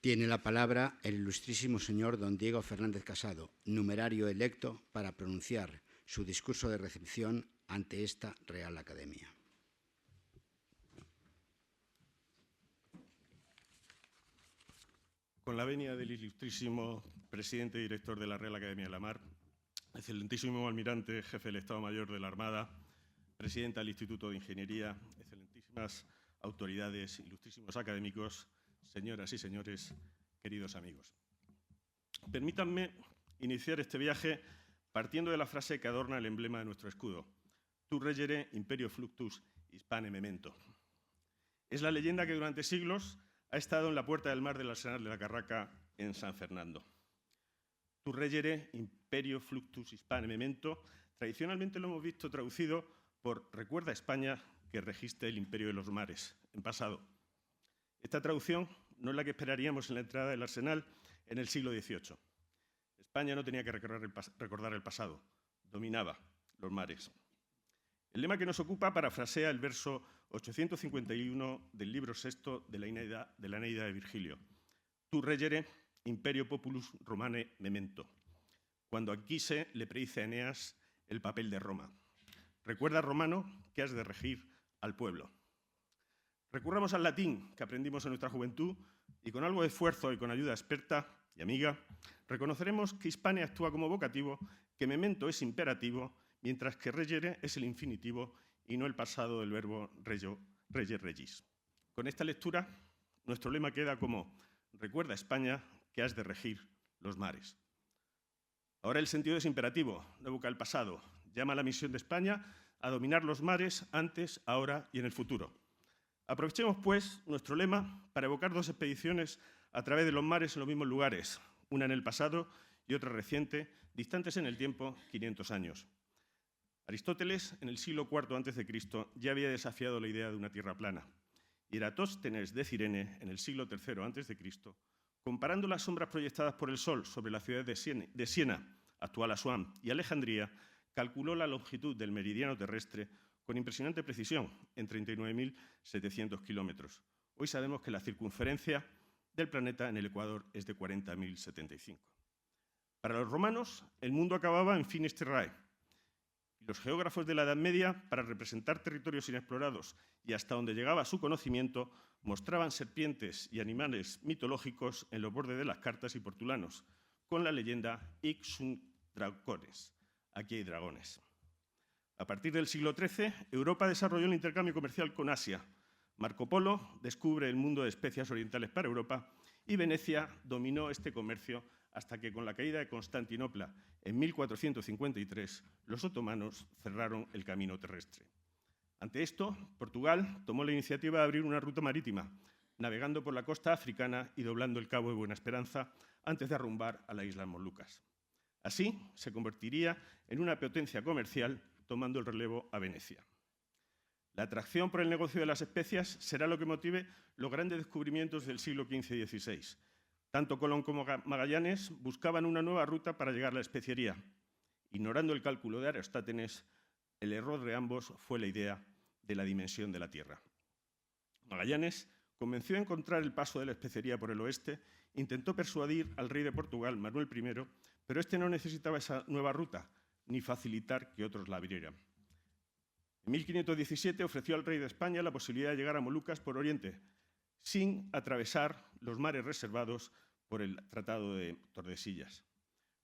Tiene la palabra el ilustrísimo señor don Diego Fernández Casado, numerario electo para pronunciar su discurso de recepción ante esta Real Academia. Con la venia del ilustrísimo presidente y director de la Real Academia de la Mar, excelentísimo almirante, jefe del Estado Mayor de la Armada, presidenta del Instituto de Ingeniería, excelentísimas autoridades, ilustrísimos académicos, señoras y señores, queridos amigos. Permítanme iniciar este viaje partiendo de la frase que adorna el emblema de nuestro escudo: Tu regere imperio fluctus hispane memento. Es la leyenda que durante siglos ha estado en la puerta del mar del Arsenal de la Carraca en San Fernando. Tu regere imperio fluctus hispane memento, tradicionalmente lo hemos visto traducido por Recuerda España que registe el imperio de los mares, en pasado. Esta traducción no es la que esperaríamos en la entrada del Arsenal en el siglo XVIII. España no tenía que recordar el pasado, dominaba los mares. El lema que nos ocupa parafrasea el verso 851 del libro sexto de la Eneida de Virgilio: Tu regere imperio populus romane memento, cuando Anquise le predice a Eneas el papel de Roma. Recuerda, romano, que has de regir al pueblo. Recurramos al latín que aprendimos en nuestra juventud y con algo de esfuerzo y con ayuda experta y amiga, reconoceremos que hispane actúa como vocativo, que memento es imperativo, mientras que regere es el infinitivo y no el pasado del verbo reger regis. Con esta lectura, nuestro lema queda como: Recuerda, España, que has de regir los mares. Ahora el sentido es imperativo, no evoca el pasado. Llama a la misión de España a dominar los mares antes, ahora y en el futuro. Aprovechemos, pues, nuestro lema para evocar dos expediciones a través de los mares en los mismos lugares, una en el pasado y otra reciente, distantes en el tiempo 500 años. Aristóteles, en el siglo IV a.C., ya había desafiado la idea de una tierra plana. Y Eratóstenes de Cirene, en el siglo III a.C., comparando las sombras proyectadas por el sol sobre la ciudad de Siena, actual Asuán, y Alejandría, calculó la longitud del meridiano terrestre con impresionante precisión, en 39.700 kilómetros. Hoy sabemos que la circunferencia del planeta en el Ecuador es de 40.075. Para los romanos, el mundo acababa en finis terrae. Los geógrafos de la Edad Media, para representar territorios inexplorados y hasta donde llegaba su conocimiento, mostraban serpientes y animales mitológicos en los bordes de las cartas y portulanos, con la leyenda Hic sunt dracones, aquí hay dragones. A partir del siglo XIII, Europa desarrolló el intercambio comercial con Asia. Marco Polo descubre el mundo de especias orientales para Europa y Venecia dominó este comercio hasta que, con la caída de Constantinopla en 1453, los otomanos cerraron el camino terrestre. Ante esto, Portugal tomó la iniciativa de abrir una ruta marítima, navegando por la costa africana y doblando el Cabo de Buena Esperanza antes de arrumbar a las Islas Molucas. Así, se convertiría en una potencia comercial, tomando el relevo a Venecia. La atracción por el negocio de las especias será lo que motive los grandes descubrimientos del siglo XV y XVI. Tanto Colón como Magallanes buscaban una nueva ruta para llegar a la especiería. Ignorando el cálculo de Aristóteles, el error de ambos fue la idea de la dimensión de la Tierra. Magallanes convenció de encontrar el paso de la especiería por el oeste, intentó persuadir al rey de Portugal, Manuel I, pero este no necesitaba esa nueva ruta, ni facilitar que otros la abrieran. En 1517 ofreció al rey de España la posibilidad de llegar a Molucas por oriente, sin atravesar los mares reservados por el Tratado de Tordesillas.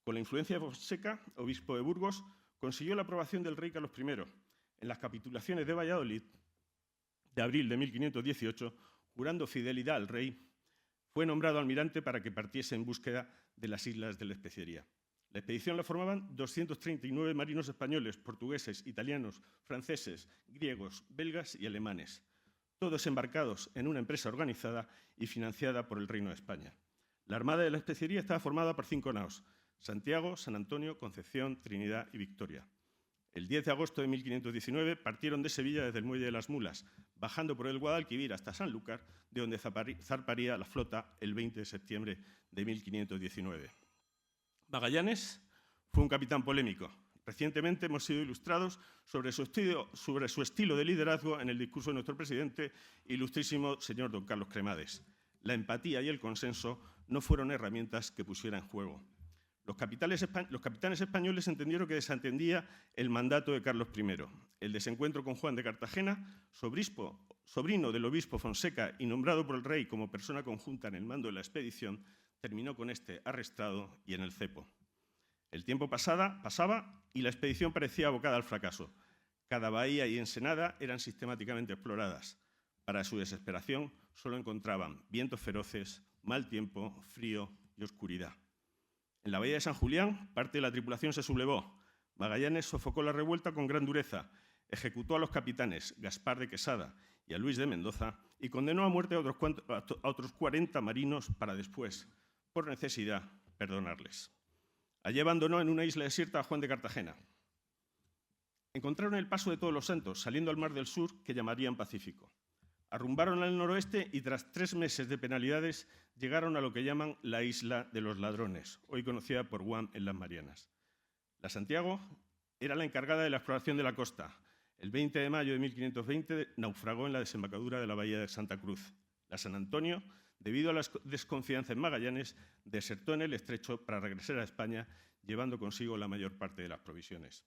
Con la influencia de Fonseca, obispo de Burgos, consiguió la aprobación del rey Carlos I. En las capitulaciones de Valladolid de abril de 1518, jurando fidelidad al rey, fue nombrado almirante para que partiese en búsqueda de las islas de la especiería. La expedición la formaban 239 marinos españoles, portugueses, italianos, franceses, griegos, belgas y alemanes, todos embarcados en una empresa organizada y financiada por el Reino de España. La Armada de la Especiería estaba formada por 5 naos: Santiago, San Antonio, Concepción, Trinidad y Victoria. El 10 de agosto de 1519 partieron de Sevilla desde el Muelle de las Mulas, bajando por el Guadalquivir hasta Sanlúcar, de donde zarparía la flota el 20 de septiembre de 1519. Magallanes fue un capitán polémico. Recientemente hemos sido ilustrados sobre su estilo de liderazgo en el discurso de nuestro presidente, ilustrísimo señor don Carlos Cremades. la empatía y el consenso no fueron herramientas que pusiera en juego. Los capitanes españoles entendieron que desatendía el mandato de Carlos I. El desencuentro con Juan de Cartagena, sobrino del obispo Fonseca y nombrado por el rey como persona conjunta en el mando de la expedición, terminó con este arrestado y en el cepo. El tiempo pasaba y la expedición parecía abocada al fracaso. Cada bahía y ensenada eran sistemáticamente exploradas. Para su desesperación, solo encontraban vientos feroces, mal tiempo, frío y oscuridad. En la bahía de San Julián, parte de la tripulación se sublevó. Magallanes sofocó la revuelta con gran dureza, ejecutó a los capitanes Gaspar de Quesada y a Luis de Mendoza y condenó a muerte a otros 40 marinos para después, por necesidad, perdonarles. Allí abandonó en una isla desierta a Juan de Cartagena. Encontraron el paso de Todos los Santos, saliendo al mar del sur, que llamarían Pacífico. Arrumbaron al noroeste y tras 3 meses de penalidades llegaron a lo que llaman la Isla de los Ladrones, hoy conocida por Guam en las Marianas. La Santiago era la encargada de la exploración de la costa. El 20 de mayo de 1520 naufragó en la desembocadura de la bahía de Santa Cruz. La San Antonio, debido a la desconfianza en Magallanes, desertó en el estrecho para regresar a España, llevando consigo la mayor parte de las provisiones.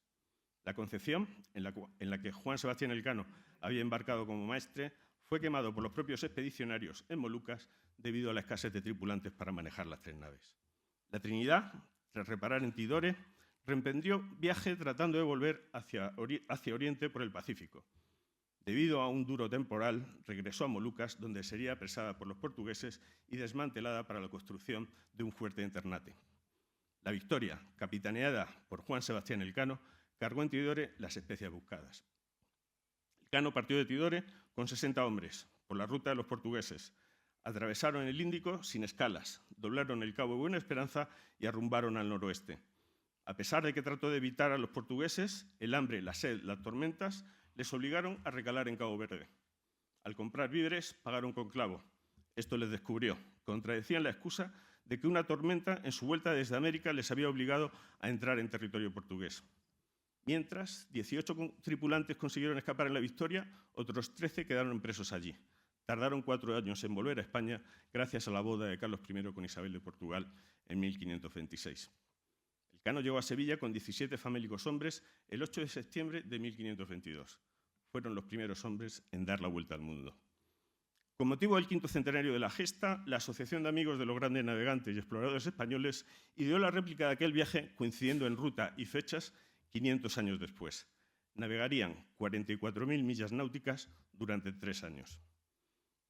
La Concepción, en la que Juan Sebastián Elcano había embarcado como maestre, fue quemado por los propios expedicionarios en Molucas debido a la escasez de tripulantes para manejar las 3 naves. La Trinidad, tras reparar en Tidore, reemprendió viaje tratando de volver hacia Oriente por el Pacífico. Debido a un duro temporal, regresó a Molucas, donde sería apresada por los portugueses y desmantelada para la construcción de un fuerte en Ternate. La Victoria, capitaneada por Juan Sebastián Elcano, cargó en Tidore las especias buscadas. Elcano partió de Tidore con 60 hombres por la ruta de los portugueses. Atravesaron el Índico sin escalas, doblaron el Cabo de Buena Esperanza y arrumbaron al noroeste. A pesar de que trató de evitar a los portugueses, el hambre, la sed, las tormentas les obligaron a recalar en Cabo Verde. Al comprar víveres, pagaron con clavo. Esto les descubrió. Contradecían la excusa de que una tormenta en su vuelta desde América les había obligado a entrar en territorio portugués. Mientras, 18 tripulantes consiguieron escapar en la Victoria, otros 13 quedaron presos allí. Tardaron 4 años en volver a España gracias a la boda de Carlos I con Isabel de Portugal en 1526. Elcano llegó a Sevilla con 17 famélicos hombres el 8 de septiembre de 1522. Fueron los primeros hombres en dar la vuelta al mundo. Con motivo del 5º centenario de la gesta, la Asociación de Amigos de los Grandes Navegantes y Exploradores Españoles ideó la réplica de aquel viaje coincidiendo en ruta y fechas 500 años después. Navegarían 44.000 millas náuticas durante 3 años.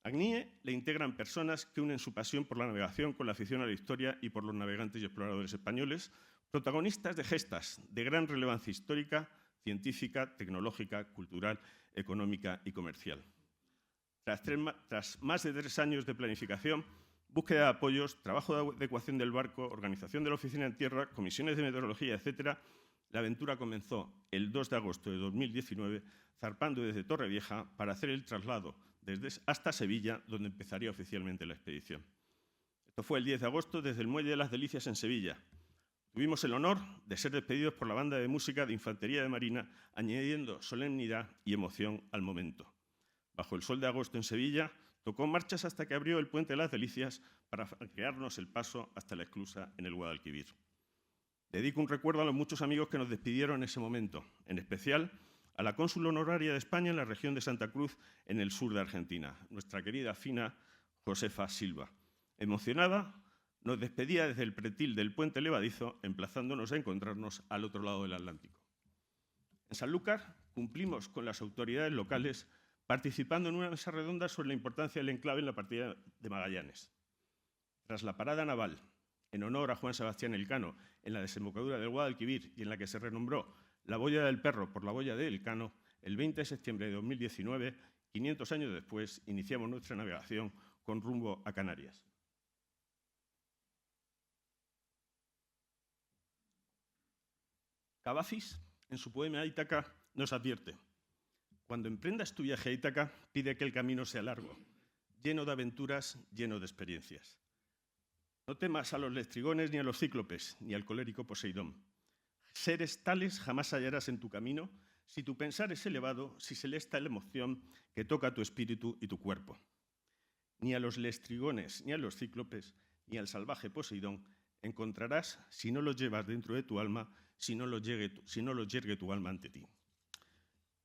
A CNIE le integran personas que unen su pasión por la navegación con la afición a la historia y por los navegantes y exploradores españoles, protagonistas de gestas de gran relevancia histórica, científica, tecnológica, cultural, económica y comercial. Tras más de 3 años de planificación, búsqueda de apoyos, trabajo de adecuación del barco, organización de la oficina en tierra, comisiones de meteorología, etc., la aventura comenzó el 2 de agosto de 2019, zarpando desde Torrevieja para hacer el traslado hasta Sevilla, donde empezaría oficialmente la expedición. Esto fue el 10 de agosto desde el Muelle de las Delicias en Sevilla. Tuvimos el honor de ser despedidos por la banda de música de Infantería de Marina, añadiendo solemnidad y emoción al momento. Bajo el sol de agosto en Sevilla, tocó marchas hasta que abrió el Puente de las Delicias para franquearnos el paso hasta la esclusa en el Guadalquivir. Dedico un recuerdo a los muchos amigos que nos despidieron en ese momento, en especial a la cónsul honoraria de España en la región de Santa Cruz, en el sur de Argentina, nuestra querida fina Josefa Silva. Emocionada, nos despedía desde el pretil del puente levadizo, emplazándonos a encontrarnos al otro lado del Atlántico. En Sanlúcar cumplimos con las autoridades locales participando en una mesa redonda sobre la importancia del enclave en la partida de Magallanes. Tras la parada naval, en honor a Juan Sebastián Elcano, en la desembocadura del Guadalquivir y en la que se renombró la Boya del Perro por la Boya de Elcano, el 20 de septiembre de 2019, 500 años después, iniciamos nuestra navegación con rumbo a Canarias. Cavafis, en su poema Ítaca, nos advierte: cuando emprendas tu viaje a Ítaca, pide que el camino sea largo, lleno de aventuras, lleno de experiencias. No temas a los lestrigones ni a los cíclopes, ni al colérico Poseidón. Seres tales jamás hallarás en tu camino si tu pensar es elevado, si celesta la emoción que toca tu espíritu y tu cuerpo. ni a los lestrigones, ni a los cíclopes, ni al salvaje Poseidón encontrarás si no los llevas dentro de tu alma, si no los yergue tu alma ante ti.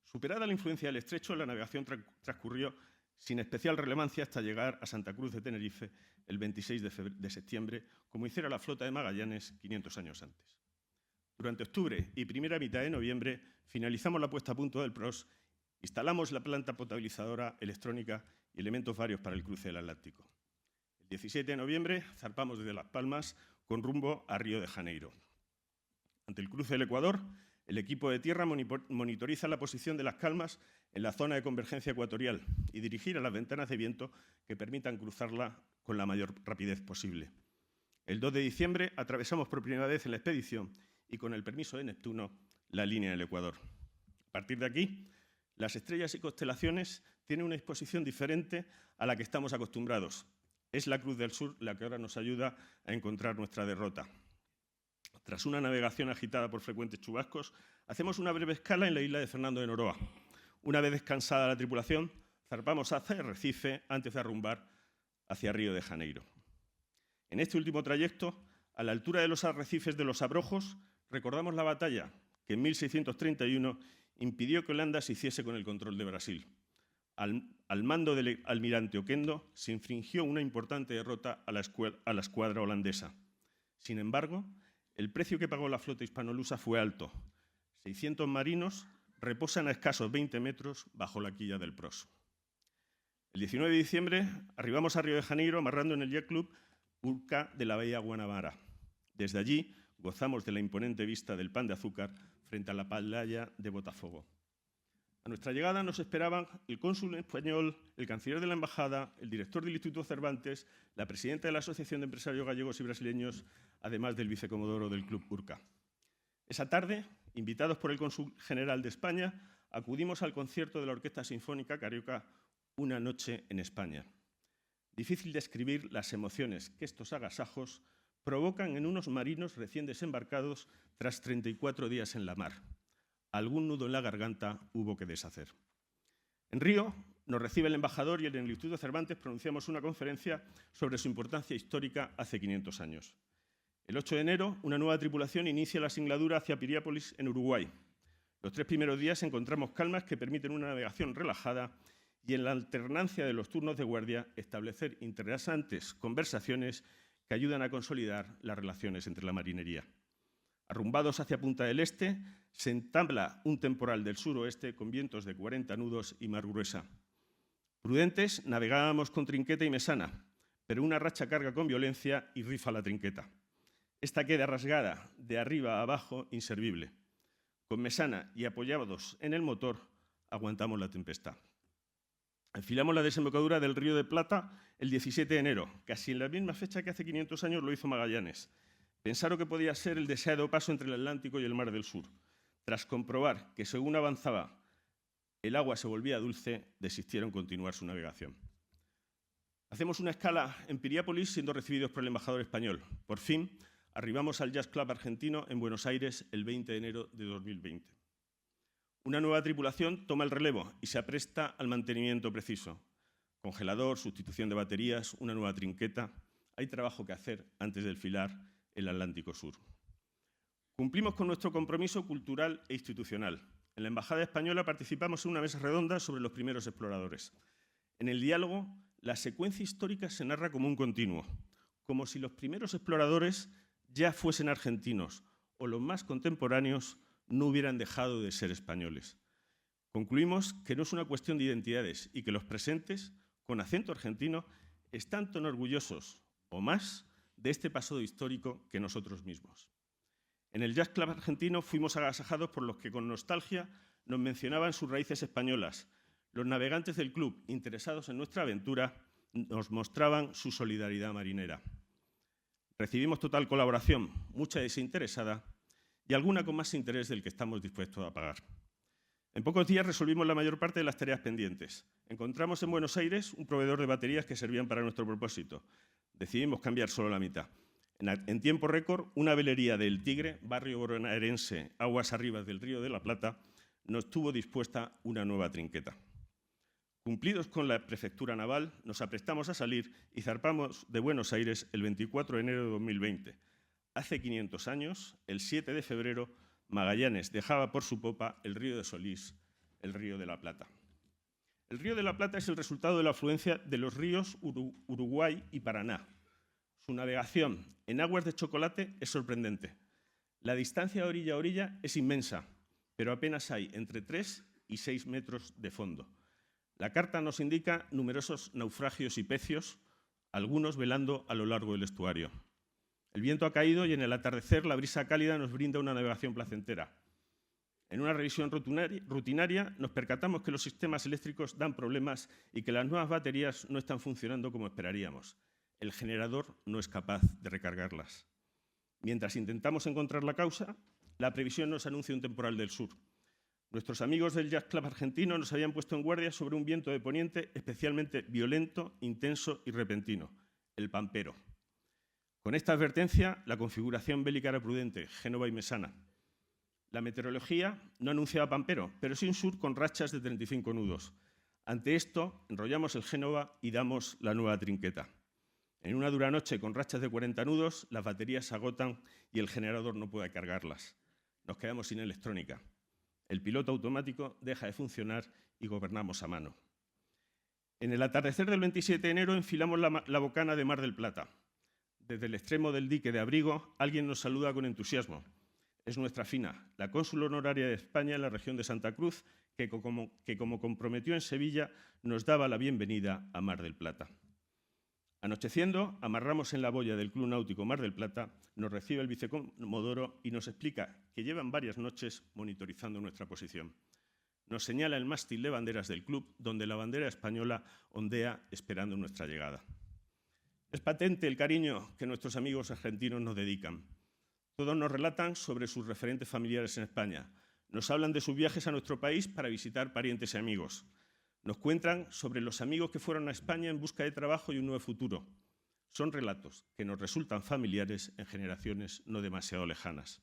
Superada la influencia del estrecho, la navegación transcurrió sin especial relevancia hasta llegar a Santa Cruz de Tenerife el 26 de septiembre, como hiciera la flota de Magallanes 500 años antes. Durante octubre y primera mitad de noviembre finalizamos la puesta a punto del PROS, instalamos la planta potabilizadora electrónica y elementos varios para el cruce del Atlántico. El 17 de noviembre zarpamos desde Las Palmas con rumbo a Río de Janeiro. Ante el cruce del Ecuador, el equipo de tierra monitoriza la posición de las calmas en la zona de convergencia ecuatorial y dirigir a las ventanas de viento que permitan cruzarla con la mayor rapidez posible. El 2 de diciembre atravesamos por primera vez en la expedición y, con el permiso de Neptuno, la línea del Ecuador. A partir de aquí, las estrellas y constelaciones tienen una disposición diferente a la que estamos acostumbrados. Es la Cruz del Sur la que ahora nos ayuda a encontrar nuestra derrota. Tras una navegación agitada por frecuentes chubascos, hacemos una breve escala en la isla de Fernando de Noronha. Una vez descansada la tripulación, zarpamos hacia Recife antes de arrumbar hacia Río de Janeiro. En este último trayecto, a la altura de los arrecifes de los Abrojos, recordamos la batalla que en 1631 impidió que Holanda se hiciese con el control de Brasil. Al mando del almirante Oquendo se infringió una importante derrota a la escuadra holandesa. Sin embargo, el precio que pagó la flota hispano-lusa fue alto. 600 marinos reposan a escasos 20 metros bajo la quilla del PROS. El 19 de diciembre arribamos a Río de Janeiro amarrando en el Yacht Club Urca de la Bahía Guanabara. Desde allí gozamos de la imponente vista del Pan de Azúcar frente a la playa de Botafogo. A nuestra llegada nos esperaban el cónsul español, el canciller de la embajada, el director del Instituto Cervantes, la presidenta de la Asociación de Empresarios Gallegos y Brasileños, además del vicecomodoro del Club Urca. Esa tarde, invitados por el cónsul general de España, acudimos al concierto de la Orquesta Sinfónica Carioca Una noche en España. Difícil describir las emociones que estos agasajos provocan en unos marinos recién desembarcados tras 34 días en la mar. Algún nudo en la garganta hubo que deshacer. En Río nos recibe el embajador y en el Instituto Cervantes pronunciamos una conferencia sobre su importancia histórica hace 500 años. El 8 de enero, una nueva tripulación inicia la singladura hacia Piriápolis, en Uruguay. Los 3 primeros días encontramos calmas que permiten una navegación relajada y, en la alternancia de los turnos de guardia, establecer interesantes conversaciones que ayudan a consolidar las relaciones entre la marinería. Arrumbados hacia Punta del Este, se entabla un temporal del suroeste con vientos de 40 nudos y mar gruesa. Prudentes, navegábamos con trinqueta y mesana, pero una racha carga con violencia y rifa la trinqueta. Esta queda rasgada de arriba a abajo, inservible. Con mesana y apoyados en el motor, aguantamos la tempestad. Enfilamos la desembocadura del Río de Plata el 17 de enero, casi en la misma fecha que hace 500 años lo hizo Magallanes. Pensaron que podía ser el deseado paso entre el Atlántico y el Mar del Sur. Tras comprobar que, según avanzaba, el agua se volvía dulce, desistieron continuar su navegación. Hacemos una escala en Piriápolis, siendo recibidos por el embajador español. Por fin, arribamos al Jazz Club argentino en Buenos Aires el 20 de enero de 2020. Una nueva tripulación toma el relevo y se apresta al mantenimiento preciso. Congelador, sustitución de baterías, una nueva trinqueta. Hay trabajo que hacer antes del filar el Atlántico Sur. Cumplimos con nuestro compromiso cultural e institucional. En la Embajada Española participamos en una mesa redonda sobre los primeros exploradores. En el diálogo, la secuencia histórica se narra como un continuo, como si los primeros exploradores ya fuesen argentinos o los más contemporáneos no hubieran dejado de ser españoles. Concluimos que no es una cuestión de identidades y que los presentes, con acento argentino, están tan orgullosos o más de este pasado histórico que nosotros mismos. En el Jazz Club argentino fuimos agasajados por los que con nostalgia nos mencionaban sus raíces españolas. Los navegantes del club, interesados en nuestra aventura, nos mostraban su solidaridad marinera. Recibimos total colaboración, mucha desinteresada y alguna con más interés del que estamos dispuestos a pagar. En pocos días resolvimos la mayor parte de las tareas pendientes. Encontramos en Buenos Aires un proveedor de baterías que servían para nuestro propósito. Decidimos cambiar solo la mitad. En tiempo récord, una velería del Tigre, barrio bonaerense, aguas arriba del Río de la Plata, nos tuvo dispuesta una nueva trinqueta. Cumplidos con la prefectura naval, nos aprestamos a salir y zarpamos de Buenos Aires el 24 de enero de 2020. Hace 500 años, el 7 de febrero, Magallanes dejaba por su popa el río de Solís, el río de la Plata. El río de la Plata es el resultado de la afluencia de los ríos Uruguay y Paraná. Su navegación en aguas de chocolate es sorprendente. La distancia de orilla a orilla es inmensa, pero apenas hay entre 3 y 6 metros de fondo. La carta nos indica numerosos naufragios y pecios, algunos velando a lo largo del estuario. El viento ha caído y en el atardecer la brisa cálida nos brinda una navegación placentera. En una revisión rutinaria nos percatamos que los sistemas eléctricos dan problemas y que las nuevas baterías no están funcionando como esperaríamos. El generador no es capaz de recargarlas. Mientras intentamos encontrar la causa, la previsión nos anuncia un temporal del sur. Nuestros amigos del Jazz Club argentino nos habían puesto en guardia sobre un viento de poniente especialmente violento, intenso y repentino, el Pampero. Con esta advertencia, la configuración bélica era prudente, Génova y Mesana. La meteorología no anunciaba Pampero, pero sí un sur con rachas de 35 nudos. Ante esto, enrollamos el Génova y damos la nueva trinqueta. En una dura noche con rachas de 40 nudos, las baterías se agotan y el generador no puede cargarlas. Nos quedamos sin electrónica. El piloto automático deja de funcionar y gobernamos a mano. En el atardecer del 27 de enero enfilamos la bocana de Mar del Plata. Desde el extremo del dique de Abrigo, alguien nos saluda con entusiasmo. Es nuestra Fina, la cónsul honoraria de España en la región de Santa Cruz, que como comprometió en Sevilla, nos daba la bienvenida a Mar del Plata. Anocheciendo, amarramos en la boya del Club Náutico Mar del Plata, nos recibe el vicecomodoro y nos explica que llevan varias noches monitorizando nuestra posición. Nos señala el mástil de banderas del club, donde la bandera española ondea esperando nuestra llegada. Es patente el cariño que nuestros amigos argentinos nos dedican. Todos nos relatan sobre sus referentes familiares en España. Nos hablan de sus viajes a nuestro país para visitar parientes y amigos. Nos cuentan sobre los amigos que fueron a España en busca de trabajo y un nuevo futuro. Son relatos que nos resultan familiares en generaciones no demasiado lejanas.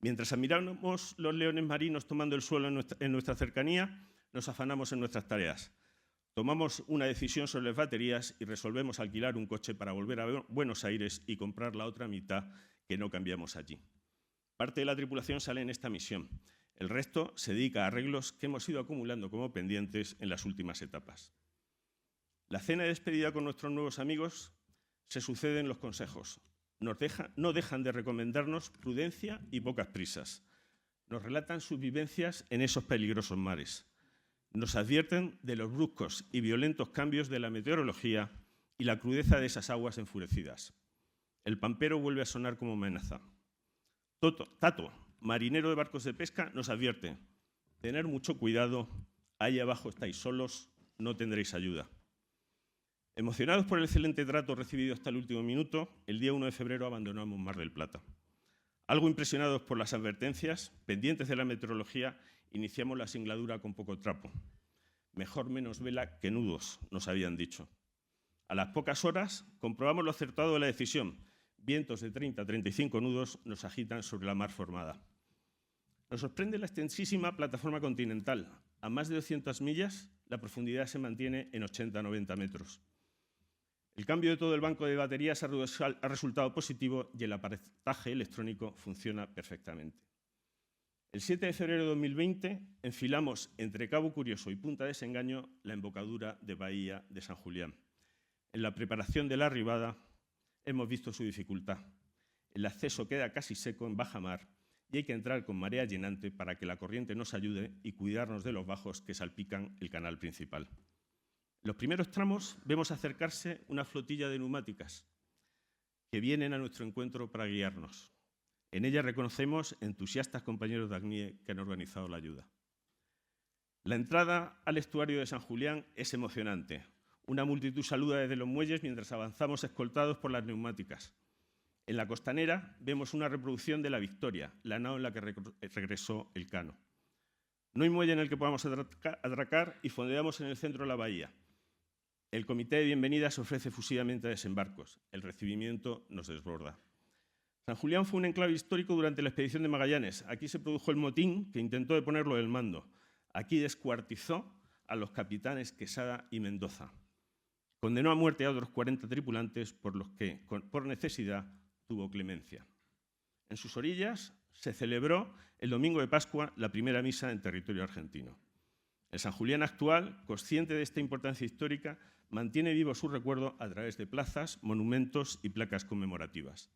Mientras admiramos los leones marinos tomando el suelo en nuestra cercanía, nos afanamos en nuestras tareas. Tomamos una decisión sobre las baterías y resolvemos alquilar un coche para volver a Buenos Aires y comprar la otra mitad que no cambiamos allí. Parte de la tripulación sale en esta misión. El resto se dedica a arreglos que hemos ido acumulando como pendientes en las últimas etapas. La cena de despedida con nuestros nuevos amigos se suceden los consejos. No dejan de recomendarnos prudencia y pocas prisas. Nos relatan sus vivencias en esos peligrosos mares. Nos advierten de los bruscos y violentos cambios de la meteorología y la crudeza de esas aguas enfurecidas. El Pampero vuelve a sonar como amenaza. Tato, marinero de barcos de pesca, nos advierte: tener mucho cuidado, ahí abajo estáis solos, no tendréis ayuda. Emocionados por el excelente trato recibido hasta el último minuto, el día 1 de febrero abandonamos Mar del Plata. Algo impresionados por las advertencias, pendientes de la meteorología, iniciamos la singladura con poco trapo. Mejor menos vela que nudos, nos habían dicho. A las pocas horas comprobamos lo acertado de la decisión. Vientos de 30 a 35 nudos nos agitan sobre la mar formada. Nos sorprende la extensísima plataforma continental. A más de 200 millas, la profundidad se mantiene en 80 a 90 metros. El cambio de todo el banco de baterías ha resultado positivo y el aparataje electrónico funciona perfectamente. El 7 de febrero de 2020 enfilamos entre Cabo Curioso y Punta Desengaño la embocadura de Bahía de San Julián. En la preparación de la arribada hemos visto su dificultad. El acceso queda casi seco en baja mar y hay que entrar con marea llenante para que la corriente nos ayude y cuidarnos de los bajos que salpican el canal principal. En los primeros tramos vemos acercarse una flotilla de neumáticas que vienen a nuestro encuentro para guiarnos. En ella reconocemos entusiastas compañeros de ACNIE que han organizado la ayuda. La entrada al estuario de San Julián es emocionante. Una multitud saluda desde los muelles mientras avanzamos escoltados por las neumáticas. En la costanera vemos una reproducción de la Victoria, la nao en la que regresó el Cano. No hay muelle en el que podamos atracar y fondeamos en el centro de la bahía. El comité de bienvenida se ofrece efusivamente a desembarcos. El recibimiento nos desborda. San Julián fue un enclave histórico durante la expedición de Magallanes. Aquí se produjo el motín que intentó deponerlo del mando. Aquí descuartizó a los capitanes Quesada y Mendoza. Condenó a muerte a otros 40 tripulantes por los que, por necesidad, tuvo clemencia. En sus orillas se celebró el domingo de Pascua la primera misa en territorio argentino. El San Julián actual, consciente de esta importancia histórica, mantiene vivo su recuerdo a través de plazas, monumentos y placas conmemorativas.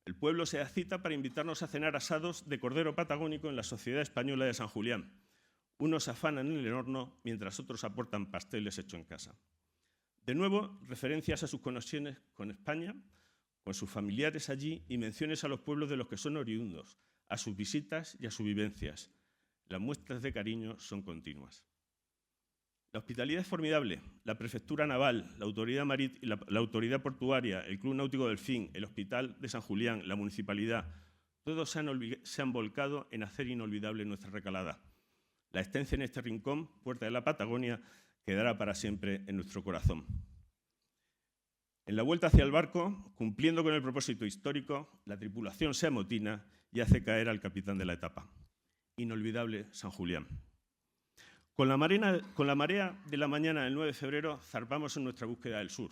El pueblo se da cita para invitarnos a cenar asados de cordero patagónico en la Sociedad Española de San Julián. Unos afanan en el horno mientras otros aportan pasteles hechos en casa. De nuevo, referencias a sus conexiones con España, con sus familiares allí y menciones a los pueblos de los que son oriundos, a sus visitas y a sus vivencias. Las muestras de cariño son continuas. La hospitalidad es formidable. La Prefectura Naval, la Autoridad Marítima, la Autoridad Portuaria, el Club Náutico Delfín, el Hospital de San Julián, la Municipalidad, todos se han volcado en hacer inolvidable nuestra recalada. La estancia en este rincón, puerta de la Patagonia, quedará para siempre en nuestro corazón. En la vuelta hacia el barco, cumpliendo con el propósito histórico, la tripulación se amotina y hace caer al capitán de la etapa. Inolvidable San Julián. Con la marea de la mañana del 9 de febrero zarpamos en nuestra búsqueda del sur.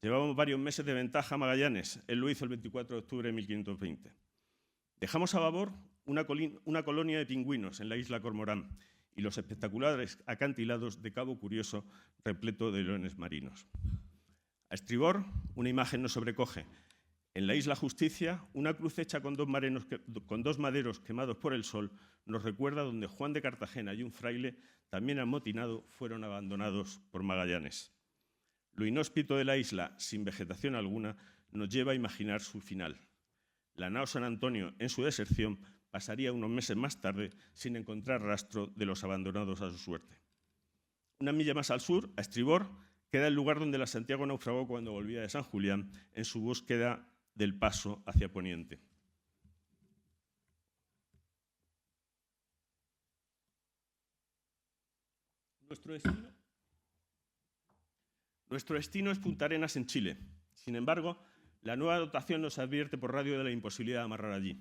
Llevamos varios meses de ventaja a Magallanes. Él lo hizo el 24 de octubre de 1520. Dejamos a babor una colonia de pingüinos en la isla Cormorán y los espectaculares acantilados de Cabo Curioso repleto de leones marinos. A estribor, una imagen nos sobrecoge. En la isla Justicia, una cruz hecha con dos maderos quemados por el sol nos recuerda donde Juan de Cartagena y un fraile, también amotinado, fueron abandonados por Magallanes. Lo inhóspito de la isla, sin vegetación alguna, nos lleva a imaginar su final. La nao San Antonio, en su deserción, pasaría unos meses más tarde sin encontrar rastro de los abandonados a su suerte. Una milla más al sur, a estribor, queda el lugar donde la Santiago naufragó cuando volvía de San Julián en su búsqueda del paso hacia Poniente. Nuestro destino es Punta Arenas, en Chile. Sin embargo, la nueva dotación nos advierte por radio de la imposibilidad de amarrar allí.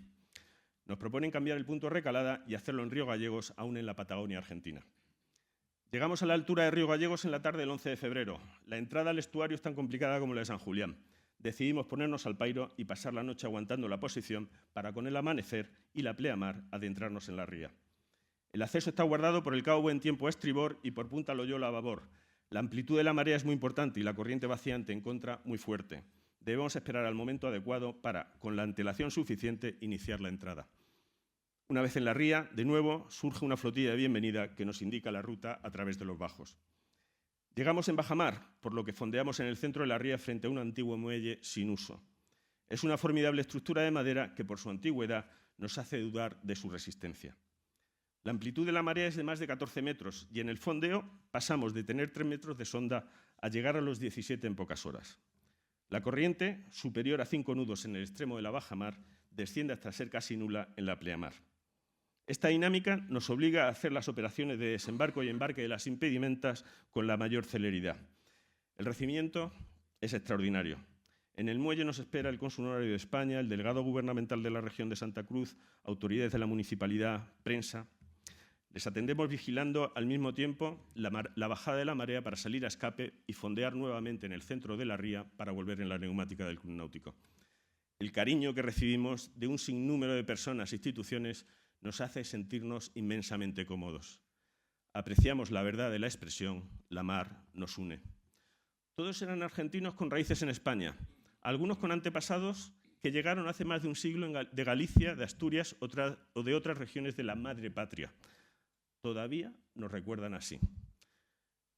Nos proponen cambiar el punto de recalada y hacerlo en Río Gallegos, aún en la Patagonia argentina. Llegamos a la altura de Río Gallegos en la tarde del 11 de febrero. La entrada al estuario es tan complicada como la de San Julián. Decidimos ponernos al pairo y pasar la noche aguantando la posición para, con el amanecer y la pleamar, adentrarnos en la ría. El acceso está guardado por el Cabo Buen Tiempo a estribor y por Punta Loyola a babor. La amplitud de la marea es muy importante y la corriente vaciante en contra muy fuerte. Debemos esperar al momento adecuado para, con la antelación suficiente, iniciar la entrada. Una vez en la ría, de nuevo, surge una flotilla de bienvenida que nos indica la ruta a través de los bajos. Llegamos en bajamar, por lo que fondeamos en el centro de la ría frente a un antiguo muelle sin uso. Es una formidable estructura de madera que, por su antigüedad, nos hace dudar de su resistencia. La amplitud de la marea es de más de 14 metros y en el fondeo pasamos de tener 3 metros de sonda a llegar a los 17 en pocas horas. La corriente, superior a 5 nudos en el extremo de la bajamar, desciende hasta ser casi nula en la pleamar. Esta dinámica nos obliga a hacer las operaciones de desembarco y embarque de las impedimentas con la mayor celeridad. El recibimiento es extraordinario. En el muelle nos espera el cónsul honorario de España, el delegado gubernamental de la región de Santa Cruz, autoridades de la municipalidad, prensa. Les atendemos vigilando al mismo tiempo la bajada de la marea para salir a escape y fondear nuevamente en el centro de la ría para volver en la neumática del Club Náutico. El cariño que recibimos de un sinnúmero de personas e instituciones nos hace sentirnos inmensamente cómodos. Apreciamos la verdad de la expresión, la mar nos une. Todos eran argentinos con raíces en España, algunos con antepasados que llegaron hace más de un siglo de Galicia, de Asturias o de otras regiones de la madre patria. Todavía nos recuerdan así.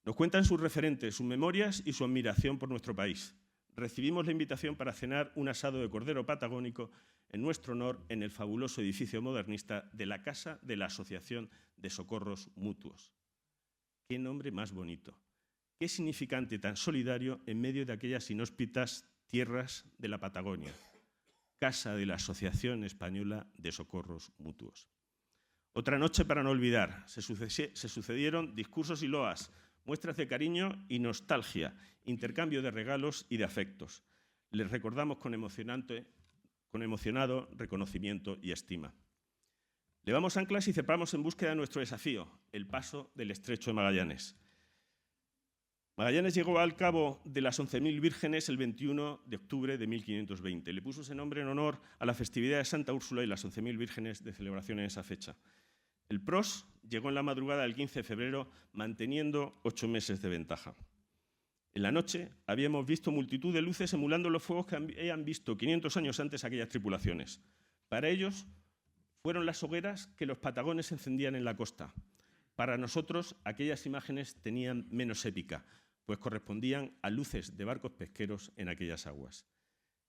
Nos cuentan sus referentes, sus memorias y su admiración por nuestro país. Recibimos la invitación para cenar un asado de cordero patagónico en nuestro honor en el fabuloso edificio modernista de la Casa de la Asociación de Socorros Mutuos. ¡Qué nombre más bonito! ¡Qué significante tan solidario en medio de aquellas inhóspitas tierras de la Patagonia! Casa de la Asociación Española de Socorros Mutuos. Otra noche para no olvidar. Se sucedieron discursos y loas, muestras de cariño y nostalgia, intercambio de regalos y de afectos. Les recordamos con emocionado reconocimiento y estima. Levamos anclas y zarpamos en búsqueda de nuestro desafío, el paso del Estrecho de Magallanes. Magallanes llegó al Cabo de las 11.000 Vírgenes el 21 de octubre de 1520. Le puso ese nombre en honor a la festividad de Santa Úrsula y las 11.000 Vírgenes de celebración en esa fecha. El PROS llegó en la madrugada del 15 de febrero, manteniendo 8 meses de ventaja. En la noche habíamos visto multitud de luces emulando los fuegos que habían visto 500 años antes aquellas tripulaciones. Para ellos fueron las hogueras que los patagones encendían en la costa. Para nosotros aquellas imágenes tenían menos épica, pues correspondían a luces de barcos pesqueros en aquellas aguas.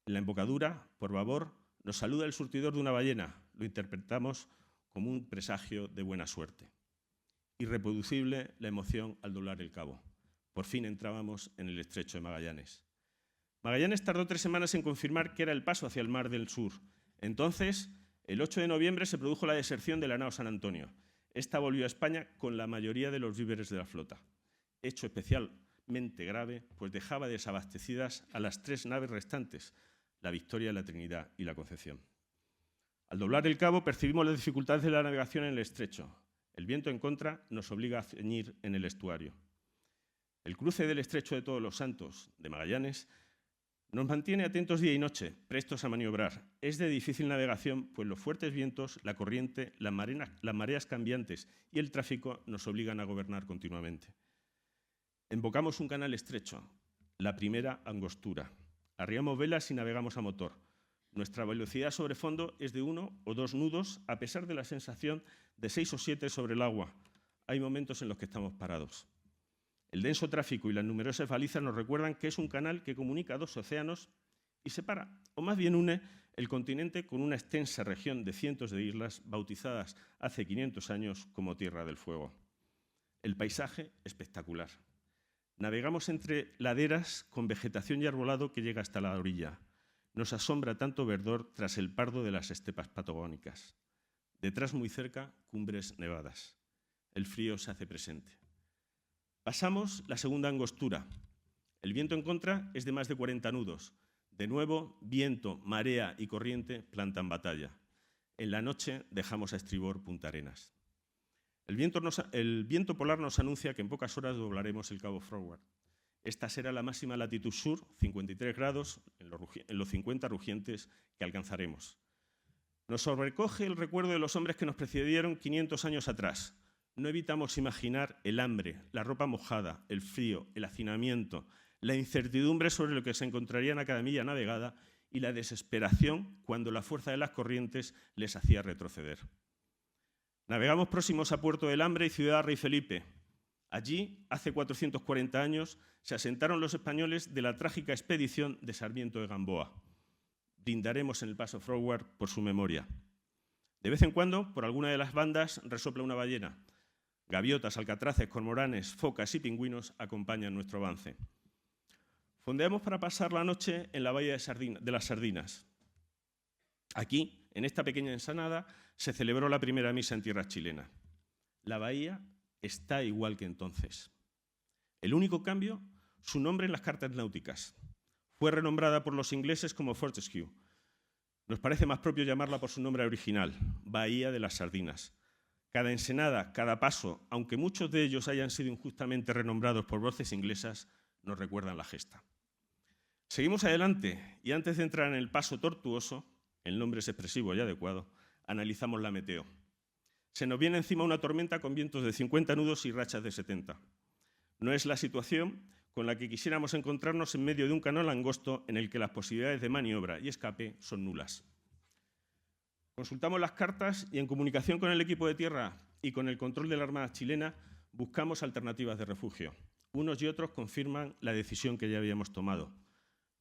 En la embocadura, por babor, nos saluda el surtidor de una ballena. Lo interpretamos como un presagio de buena suerte. Irreproducible la emoción al doblar el cabo. Por fin entrábamos en el Estrecho de Magallanes. Magallanes tardó 3 semanas en confirmar que era el paso hacia el Mar del Sur. Entonces, el 8 de noviembre se produjo la deserción de la nao San Antonio. Esta volvió a España con la mayoría de los víveres de la flota. Hecho especialmente grave, pues dejaba desabastecidas a las 3 naves restantes, la Victoria, la Trinidad y la Concepción. Al doblar el cabo percibimos las dificultades de la navegación en el estrecho. El viento en contra nos obliga a ceñir en el estuario. El cruce del Estrecho de Todos los Santos de Magallanes nos mantiene atentos día y noche, prestos a maniobrar. Es de difícil navegación, pues los fuertes vientos, la corriente, las mareas cambiantes y el tráfico nos obligan a gobernar continuamente. Embocamos un canal estrecho, la primera angostura. Arriamos velas y navegamos a motor. Nuestra velocidad sobre fondo es de 1 o 2 nudos, a pesar de la sensación de 6 o 7 sobre el agua. Hay momentos en los que estamos parados. El denso tráfico y las numerosas balizas nos recuerdan que es un canal que comunica 2 océanos y separa, o más bien une, el continente con una extensa región de cientos de islas bautizadas hace 500 años como Tierra del Fuego. El paisaje espectacular. Navegamos entre laderas con vegetación y arbolado que llega hasta la orilla. Nos asombra tanto verdor tras el pardo de las estepas patagónicas. Detrás, muy cerca, cumbres nevadas. El frío se hace presente. Pasamos la segunda angostura. El viento en contra es de más de 40 nudos. De nuevo, viento, marea y corriente plantan batalla. En la noche dejamos a estribor Punta Arenas. El viento polar nos anuncia que en pocas horas doblaremos el Cabo Froward. Esta será la máxima latitud sur, 53 grados, en los 50 rugientes que alcanzaremos. Nos sobrecoge el recuerdo de los hombres que nos precedieron 500 años atrás. No evitamos imaginar el hambre, la ropa mojada, el frío, el hacinamiento, la incertidumbre sobre lo que se encontrarían a cada milla navegada y la desesperación cuando la fuerza de las corrientes les hacía retroceder. Navegamos próximos a Puerto del Hambre y Ciudad Rey Felipe. Allí, hace 440 años, se asentaron los españoles de la trágica expedición de Sarmiento de Gamboa. Brindaremos en el paso Froward por su memoria. De vez en cuando, por alguna de las bandas, resopla una ballena. Gaviotas, alcatraces, cormoranes, focas y pingüinos acompañan nuestro avance. Fondeamos para pasar la noche en la bahía de las Sardinas. Aquí, en esta pequeña ensenada, se celebró la primera misa en tierras chilenas. La bahía está igual que entonces. El único cambio, su nombre en las cartas náuticas. Fue renombrada por los ingleses como Fortescue. Nos parece más propio llamarla por su nombre original, Bahía de las Sardinas. Cada ensenada, cada paso, aunque muchos de ellos hayan sido injustamente renombrados por voces inglesas, nos recuerdan la gesta. Seguimos adelante y antes de entrar en el paso tortuoso, el nombre es expresivo y adecuado, analizamos la meteo. Se nos viene encima una tormenta con vientos de 50 nudos y rachas de 70. No es la situación con la que quisiéramos encontrarnos en medio de un canal angosto en el que las posibilidades de maniobra y escape son nulas. Consultamos las cartas y en comunicación con el equipo de tierra y con el control de la Armada chilena buscamos alternativas de refugio. Unos y otros confirman la decisión que ya habíamos tomado.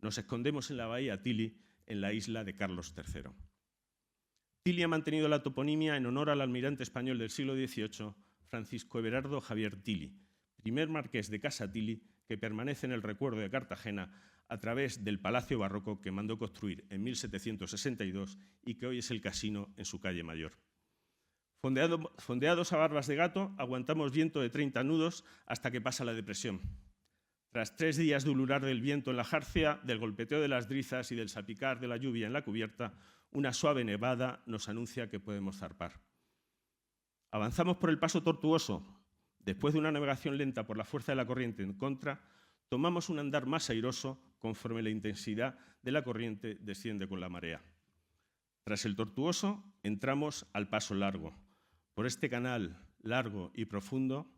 Nos escondemos en la bahía Tilly, en la isla de Carlos III. Tilly ha mantenido la toponimia en honor al almirante español del siglo XVIII, Francisco Everardo Javier Tilly, primer marqués de Casa Tilly, que permanece en el recuerdo de Cartagena a través del palacio barroco que mandó construir en 1762 y que hoy es el casino en su calle Mayor. Fondeados a barbas de gato, aguantamos viento de 30 nudos hasta que pasa la depresión. Tras 3 días de ulular del viento en la jarcia, del golpeteo de las drizas y del salpicar de la lluvia en la cubierta, una suave nevada nos anuncia que podemos zarpar. Avanzamos por el paso Tortuoso. Después de una navegación lenta por la fuerza de la corriente en contra, tomamos un andar más airoso conforme la intensidad de la corriente desciende con la marea. Tras el Tortuoso, entramos al paso Largo. Por este canal largo y profundo,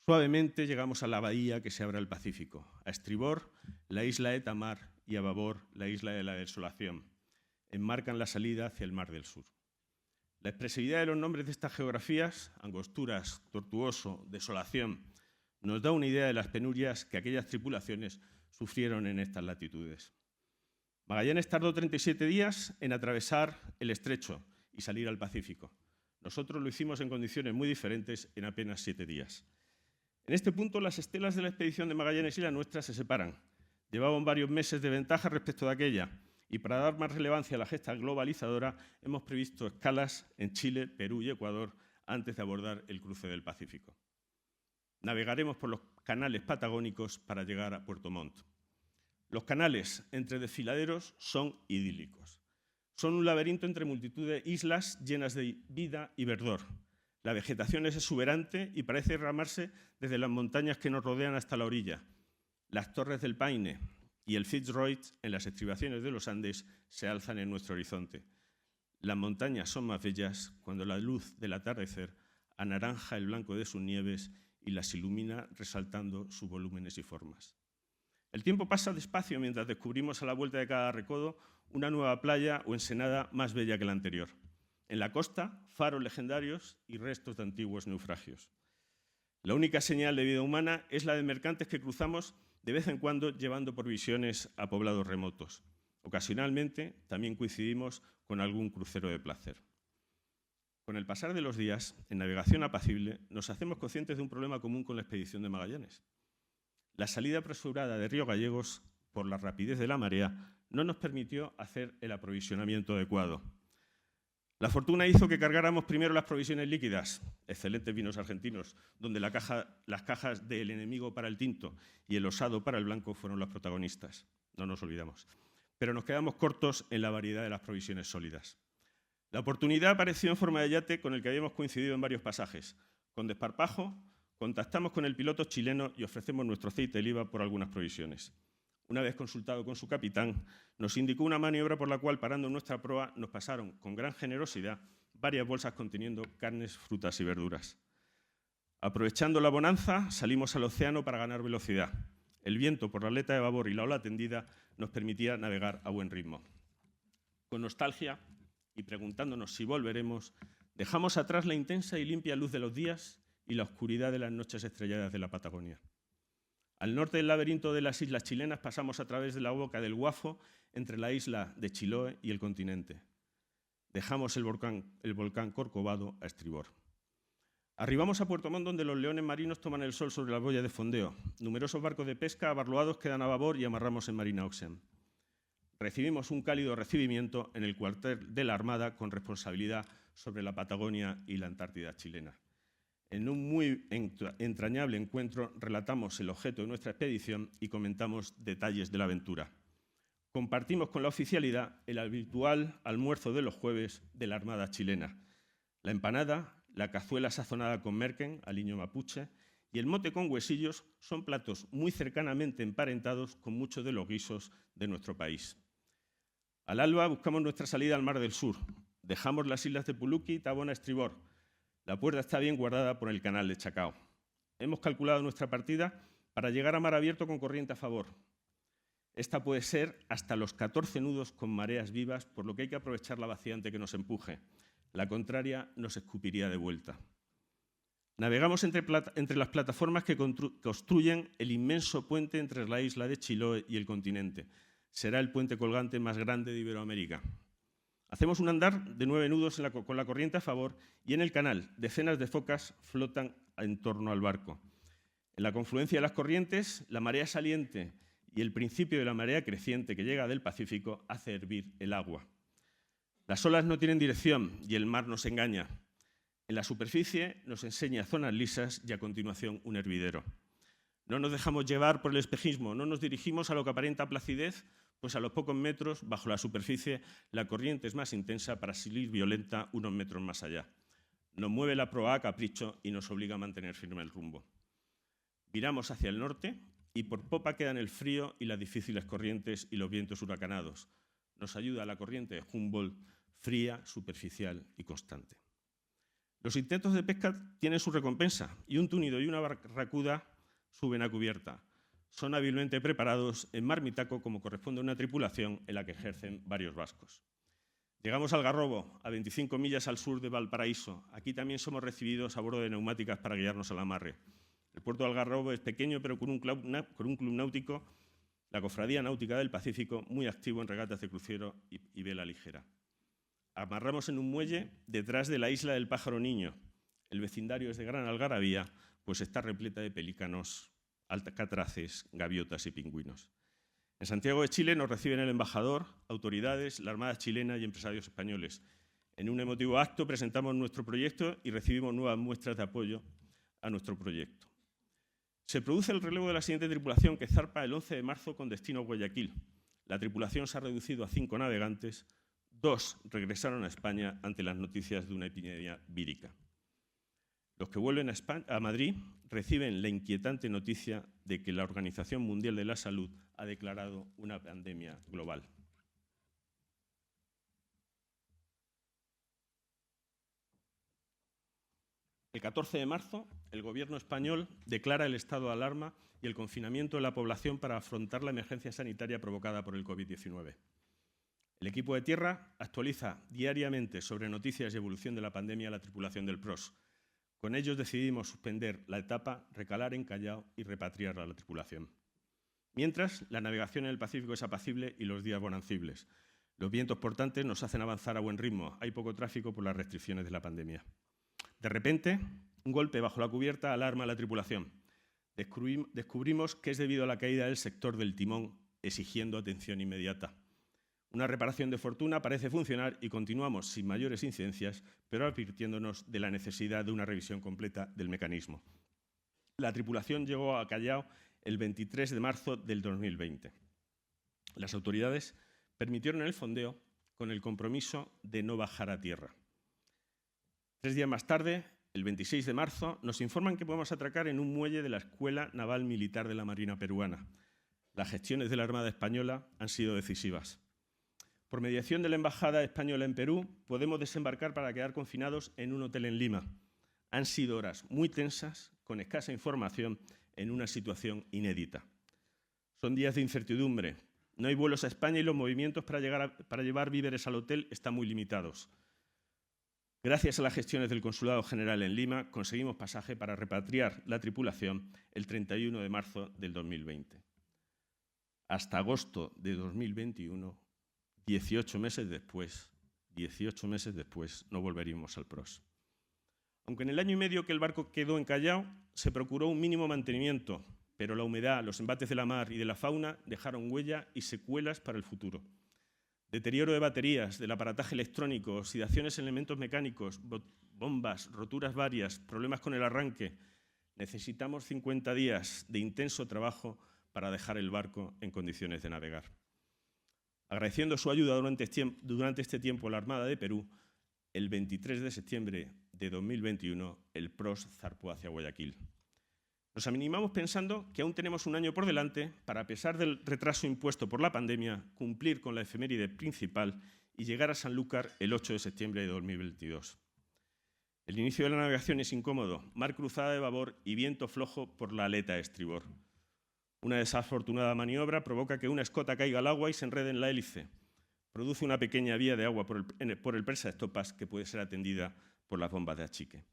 suavemente llegamos a la bahía que se abre al Pacífico. A estribor, la isla de Tamar y a babor, la isla de la Desolación. Enmarcan la salida hacia el Mar del Sur. La expresividad de los nombres de estas geografías, Angosturas, Tortuoso, Desolación, nos da una idea de las penurias que aquellas tripulaciones sufrieron en estas latitudes. Magallanes tardó 37 días en atravesar el estrecho y salir al Pacífico. Nosotros lo hicimos en condiciones muy diferentes en apenas 7 días. En este punto, las estelas de la expedición de Magallanes y la nuestra se separan. Llevaban varios meses de ventaja respecto de aquella, y para dar más relevancia a la gesta globalizadora, hemos previsto escalas en Chile, Perú y Ecuador antes de abordar el cruce del Pacífico. Navegaremos por los canales patagónicos para llegar a Puerto Montt. Los canales entre desfiladeros son idílicos. Son un laberinto entre multitud de islas llenas de vida y verdor. La vegetación es exuberante y parece derramarse desde las montañas que nos rodean hasta la orilla. Las torres del Paine y el Fitzroy en las estribaciones de los Andes se alzan en nuestro horizonte. Las montañas son más bellas cuando la luz del atardecer anaranja el blanco de sus nieves y las ilumina resaltando sus volúmenes y formas. El tiempo pasa despacio mientras descubrimos a la vuelta de cada recodo una nueva playa o ensenada más bella que la anterior. En la costa, faros legendarios y restos de antiguos naufragios. La única señal de vida humana es la de mercantes que cruzamos de vez en cuando llevando provisiones a poblados remotos. Ocasionalmente también coincidimos con algún crucero de placer. Con el pasar de los días, en navegación apacible, nos hacemos conscientes de un problema común con la expedición de Magallanes. La salida apresurada de Río Gallegos, por la rapidez de la marea, no nos permitió hacer el aprovisionamiento adecuado. La fortuna hizo que cargáramos primero las provisiones líquidas, excelentes vinos argentinos, donde las cajas del enemigo para el tinto y el osado para el blanco fueron los protagonistas, no nos olvidamos. Pero nos quedamos cortos en la variedad de las provisiones sólidas. La oportunidad apareció en forma de yate con el que habíamos coincidido en varios pasajes. Con desparpajo, contactamos con el piloto chileno y ofrecemos nuestro aceite de oliva por algunas provisiones. Una vez consultado con su capitán, nos indicó una maniobra por la cual, parando en nuestra proa, nos pasaron con gran generosidad varias bolsas conteniendo carnes, frutas y verduras. Aprovechando la bonanza, salimos al océano para ganar velocidad. El viento por la aleta de babor y la ola tendida nos permitía navegar a buen ritmo. Con nostalgia y preguntándonos si volveremos, dejamos atrás la intensa y limpia luz de los días y la oscuridad de las noches estrelladas de la Patagonia. Al norte del laberinto de las islas chilenas pasamos a través de la boca del Guafo entre la isla de Chiloé y el continente. Dejamos el volcán Corcovado a estribor. Arribamos a Puerto Montt, donde los leones marinos toman el sol sobre las boyas de fondeo. Numerosos barcos de pesca abarloados quedan a babor y amarramos en Marina Oxen. Recibimos un cálido recibimiento en el cuartel de la Armada con responsabilidad sobre la Patagonia y la Antártida chilena. En un muy entrañable encuentro relatamos el objeto de nuestra expedición y comentamos detalles de la aventura. Compartimos con la oficialidad el habitual almuerzo de los jueves de la Armada chilena. La empanada, la cazuela sazonada con merquén, aliño mapuche, y el mote con huesillos son platos muy cercanamente emparentados con muchos de los guisos de nuestro país. Al alba buscamos nuestra salida al Mar del Sur. Dejamos las islas de Puluqui y Tabona a estribor. La puerta está bien guardada por el canal de Chacao. Hemos calculado nuestra partida para llegar a mar abierto con corriente a favor. Esta puede ser hasta los 14 nudos con mareas vivas, por lo que hay que aprovechar la vaciante que nos empuje. La contraria nos escupiría de vuelta. Navegamos entre las plataformas que construyen el inmenso puente entre la isla de Chiloé y el continente. Será el puente colgante más grande de Iberoamérica. Hacemos un andar de 9 nudos con la corriente a favor y en el canal decenas de focas flotan en torno al barco. En la confluencia de las corrientes, la marea saliente y el principio de la marea creciente que llega del Pacífico hace hervir el agua. Las olas no tienen dirección y el mar nos engaña. En la superficie nos enseña zonas lisas y a continuación un hervidero. No nos dejamos llevar por el espejismo, no nos dirigimos a lo que aparenta placidez, pues a los pocos metros, bajo la superficie, la corriente es más intensa para salir violenta unos metros más allá. Nos mueve la proa a capricho y nos obliga a mantener firme el rumbo. Viramos hacia el norte y por popa quedan el frío y las difíciles corrientes y los vientos huracanados. Nos ayuda la corriente de Humboldt, fría, superficial y constante. Los intentos de pesca tienen su recompensa y un túnido y una barracuda suben a cubierta. Son hábilmente preparados en marmitaco como corresponde a una tripulación en la que ejercen varios vascos. Llegamos al Garrobo, a 25 millas al sur de Valparaíso. Aquí también somos recibidos a bordo de neumáticas para guiarnos al amarre. El puerto del Garrobo es pequeño, pero con un club náutico, la Cofradía Náutica del Pacífico, muy activo en regatas de crucero y vela ligera. Amarramos en un muelle detrás de la isla del Pájaro Niño. El vecindario es de gran algarabía, pues está repleta de pelícanos, alcatraces, gaviotas y pingüinos. En Santiago de Chile nos reciben el embajador, autoridades, la Armada chilena y empresarios españoles. En un emotivo acto presentamos nuestro proyecto y recibimos nuevas muestras de apoyo a nuestro proyecto. Se produce el relevo de la siguiente tripulación que zarpa el 11 de marzo con destino a Guayaquil. La tripulación se ha reducido a 5 navegantes, 2 regresaron a España ante las noticias de una epidemia vírica. Los que vuelven a Madrid reciben la inquietante noticia de que la Organización Mundial de la Salud ha declarado una pandemia global. El 14 de marzo, el Gobierno español declara el estado de alarma y el confinamiento de la población para afrontar la emergencia sanitaria provocada por el COVID-19. El equipo de tierra actualiza diariamente sobre noticias y evolución de la pandemia a la tripulación del PROS. Con ellos decidimos suspender la etapa, recalar en Callao y repatriar a la tripulación. Mientras, la navegación en el Pacífico es apacible y los días bonancibles. Los vientos portantes nos hacen avanzar a buen ritmo. Hay poco tráfico por las restricciones de la pandemia. De repente, un golpe bajo la cubierta alarma a la tripulación. Descubrimos que es debido a la caída del sector del timón, exigiendo atención inmediata. Una reparación de fortuna parece funcionar y continuamos sin mayores incidencias, pero advirtiéndonos de la necesidad de una revisión completa del mecanismo. La tripulación llegó a Callao el 23 de marzo del 2020. Las autoridades permitieron el fondeo con el compromiso de no bajar a tierra. 3 días más tarde, el 26 de marzo, nos informan que podemos atracar en un muelle de la Escuela Naval Militar de la Marina Peruana. Las gestiones de la Armada Española han sido decisivas. Por mediación de la Embajada Española en Perú, podemos desembarcar para quedar confinados en un hotel en Lima. Han sido horas muy tensas, con escasa información, en una situación inédita. Son días de incertidumbre. No hay vuelos a España y los movimientos para llevar víveres al hotel están muy limitados. Gracias a las gestiones del Consulado General en Lima, conseguimos pasaje para repatriar la tripulación el 31 de marzo del 2020. Hasta agosto de 2021, 18 meses después, no volveríamos al PROS. Aunque en el año y medio que el barco quedó en Callao, se procuró un mínimo mantenimiento, pero la humedad, los embates de la mar y de la fauna dejaron huella y secuelas para el futuro. Deterioro de baterías, del aparataje electrónico, oxidaciones en elementos mecánicos, bombas, roturas varias, problemas con el arranque. Necesitamos 50 días de intenso trabajo para dejar el barco en condiciones de navegar. Agradeciendo su ayuda durante este tiempo a la Armada de Perú, el 23 de septiembre de 2021 el PROS zarpó hacia Guayaquil. Nos animamos pensando que aún tenemos un año por delante para, a pesar del retraso impuesto por la pandemia, cumplir con la efeméride principal y llegar a Sanlúcar el 8 de septiembre de 2022. El inicio de la navegación es incómodo, mar cruzada de babor y viento flojo por la aleta estribor. Una desafortunada maniobra provoca que una escota caiga al agua y se enrede en la hélice. Produce una pequeña vía de agua por el presa de estopas que puede ser atendida por las bombas de achique.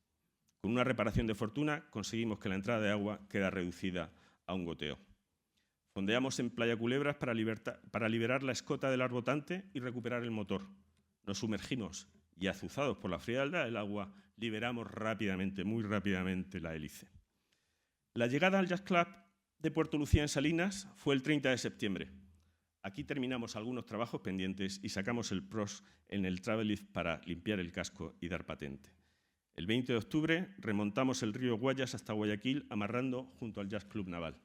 Con una reparación de fortuna conseguimos que la entrada de agua queda reducida a un goteo. Fondeamos en Playa Culebras para liberar la escota del arbotante y recuperar el motor. Nos sumergimos y, azuzados por la frialdad del agua, liberamos rápidamente, muy rápidamente, la hélice. La llegada al Yacht Club de Puerto Lucía en Salinas fue el 30 de septiembre. Aquí terminamos algunos trabajos pendientes y sacamos el PROS en el Travel Lift para limpiar el casco y dar patente. El 20 de octubre remontamos el río Guayas hasta Guayaquil, amarrando junto al Yacht Club Naval.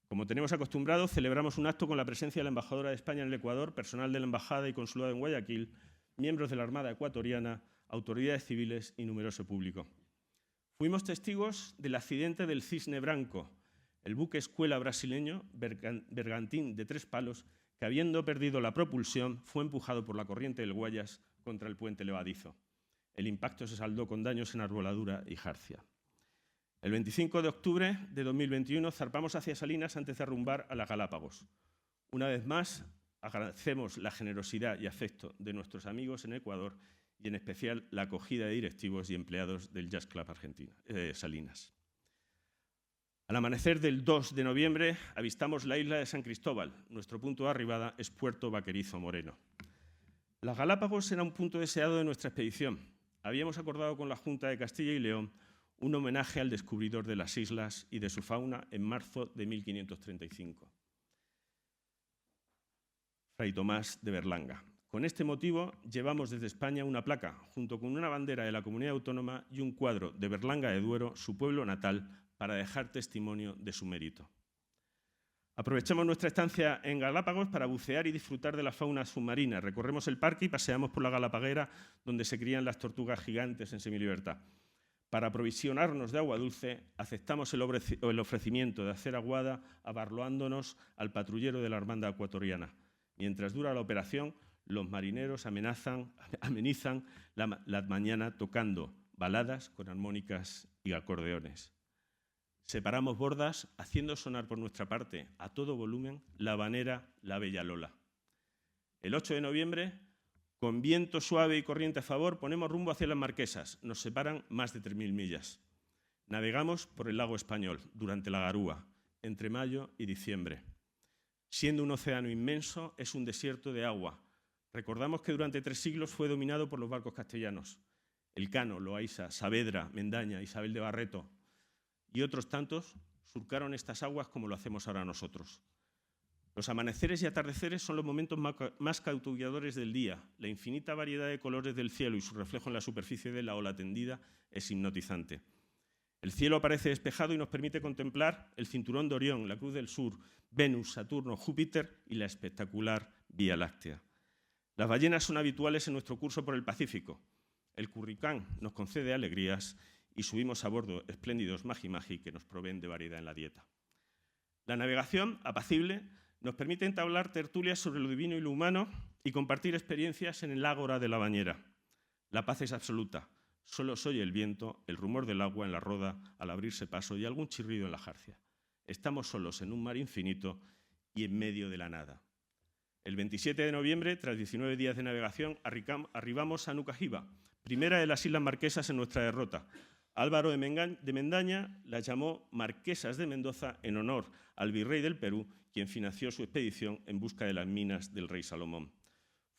Como tenemos acostumbrado, celebramos un acto con la presencia de la embajadora de España en el Ecuador, personal de la embajada y consulado en Guayaquil, miembros de la Armada ecuatoriana, autoridades civiles y numeroso público. Fuimos testigos del accidente del Cisne Branco, el buque escuela brasileño bergantín de 3 palos que, habiendo perdido la propulsión, fue empujado por la corriente del Guayas contra el puente levadizo. El impacto se saldó con daños en arboladura y jarcia. El 25 de octubre de 2021 zarpamos hacia Salinas antes de arrumbar a las Galápagos. Una vez más, agradecemos la generosidad y afecto de nuestros amigos en Ecuador y en especial la acogida de directivos y empleados del Jazz Club Salinas. Al amanecer del 2 de noviembre avistamos la isla de San Cristóbal. Nuestro punto de arribada es Puerto Vaquerizo Moreno. Las Galápagos era un punto deseado de nuestra expedición. Habíamos acordado con la Junta de Castilla y León un homenaje al descubridor de las islas y de su fauna en marzo de 1535, Fray Tomás de Berlanga. Con este motivo, llevamos desde España una placa, junto con una bandera de la comunidad autónoma y un cuadro de Berlanga de Duero, su pueblo natal, para dejar testimonio de su mérito. Aprovechamos nuestra estancia en Galápagos para bucear y disfrutar de la fauna submarina. Recorremos el parque y paseamos por la Galapaguera, donde se crían las tortugas gigantes en semilibertad. Para aprovisionarnos de agua dulce, aceptamos el ofrecimiento de hacer aguada abarloándonos al patrullero de la Armada Ecuatoriana. Mientras dura la operación, los marineros amenizan la mañana tocando baladas con armónicas y acordeones. Separamos bordas, haciendo sonar por nuestra parte, a todo volumen, la habanera La Bella Lola. El 8 de noviembre, con viento suave y corriente a favor, ponemos rumbo hacia las Marquesas. Nos separan más de 3.000 millas. Navegamos por el lago Español, durante la garúa, entre mayo y diciembre. Siendo un océano inmenso, es un desierto de agua. Recordamos que durante 3 siglos fue dominado por los barcos castellanos. Elcano, Loaiza, Saavedra, Mendaña, Isabel de Barreto y otros tantos surcaron estas aguas como lo hacemos ahora nosotros. Los amaneceres y atardeceres son los momentos más cautivadores del día. La infinita variedad de colores del cielo y su reflejo en la superficie de la ola tendida es hipnotizante. El cielo aparece despejado y nos permite contemplar el cinturón de Orión, la Cruz del Sur, Venus, Saturno, Júpiter y la espectacular Vía Láctea. Las ballenas son habituales en nuestro curso por el Pacífico. El curricán nos concede alegrías y subimos a bordo espléndidos magi-magi que nos proveen de variedad en la dieta. La navegación, apacible, nos permite entablar tertulias sobre lo divino y lo humano y compartir experiencias en el ágora de la bañera. La paz es absoluta. Solo se oye el viento, el rumor del agua en la roda al abrirse paso y algún chirrido en la jarcia. Estamos solos en un mar infinito y en medio de la nada. El 27 de noviembre, tras 19 días de navegación, arribamos a Nucajiba, primera de las Islas Marquesas en nuestra derrota. Álvaro de Mendaña las llamó Marquesas de Mendoza en honor al virrey del Perú, quien financió su expedición en busca de las minas del rey Salomón.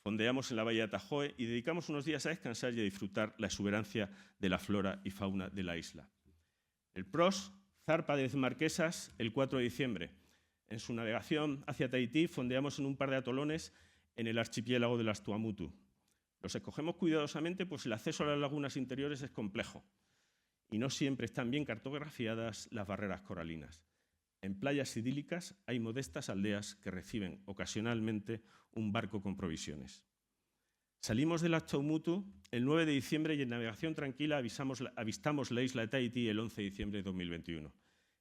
Fondeamos en la bahía de Tajoe y dedicamos unos días a descansar y a disfrutar la exuberancia de la flora y fauna de la isla. El PROS zarpa desde Marquesas el 4 de diciembre. En su navegación hacia Tahití fondeamos en un par de atolones en el archipiélago de las Tuamotu. Los escogemos cuidadosamente, pues el acceso a las lagunas interiores es complejo y no siempre están bien cartografiadas las barreras coralinas. En playas idílicas hay modestas aldeas que reciben ocasionalmente un barco con provisiones. Salimos de las Tuamotu el 9 de diciembre y en navegación tranquila avistamos la isla de Tahití el 11 de diciembre de 2021.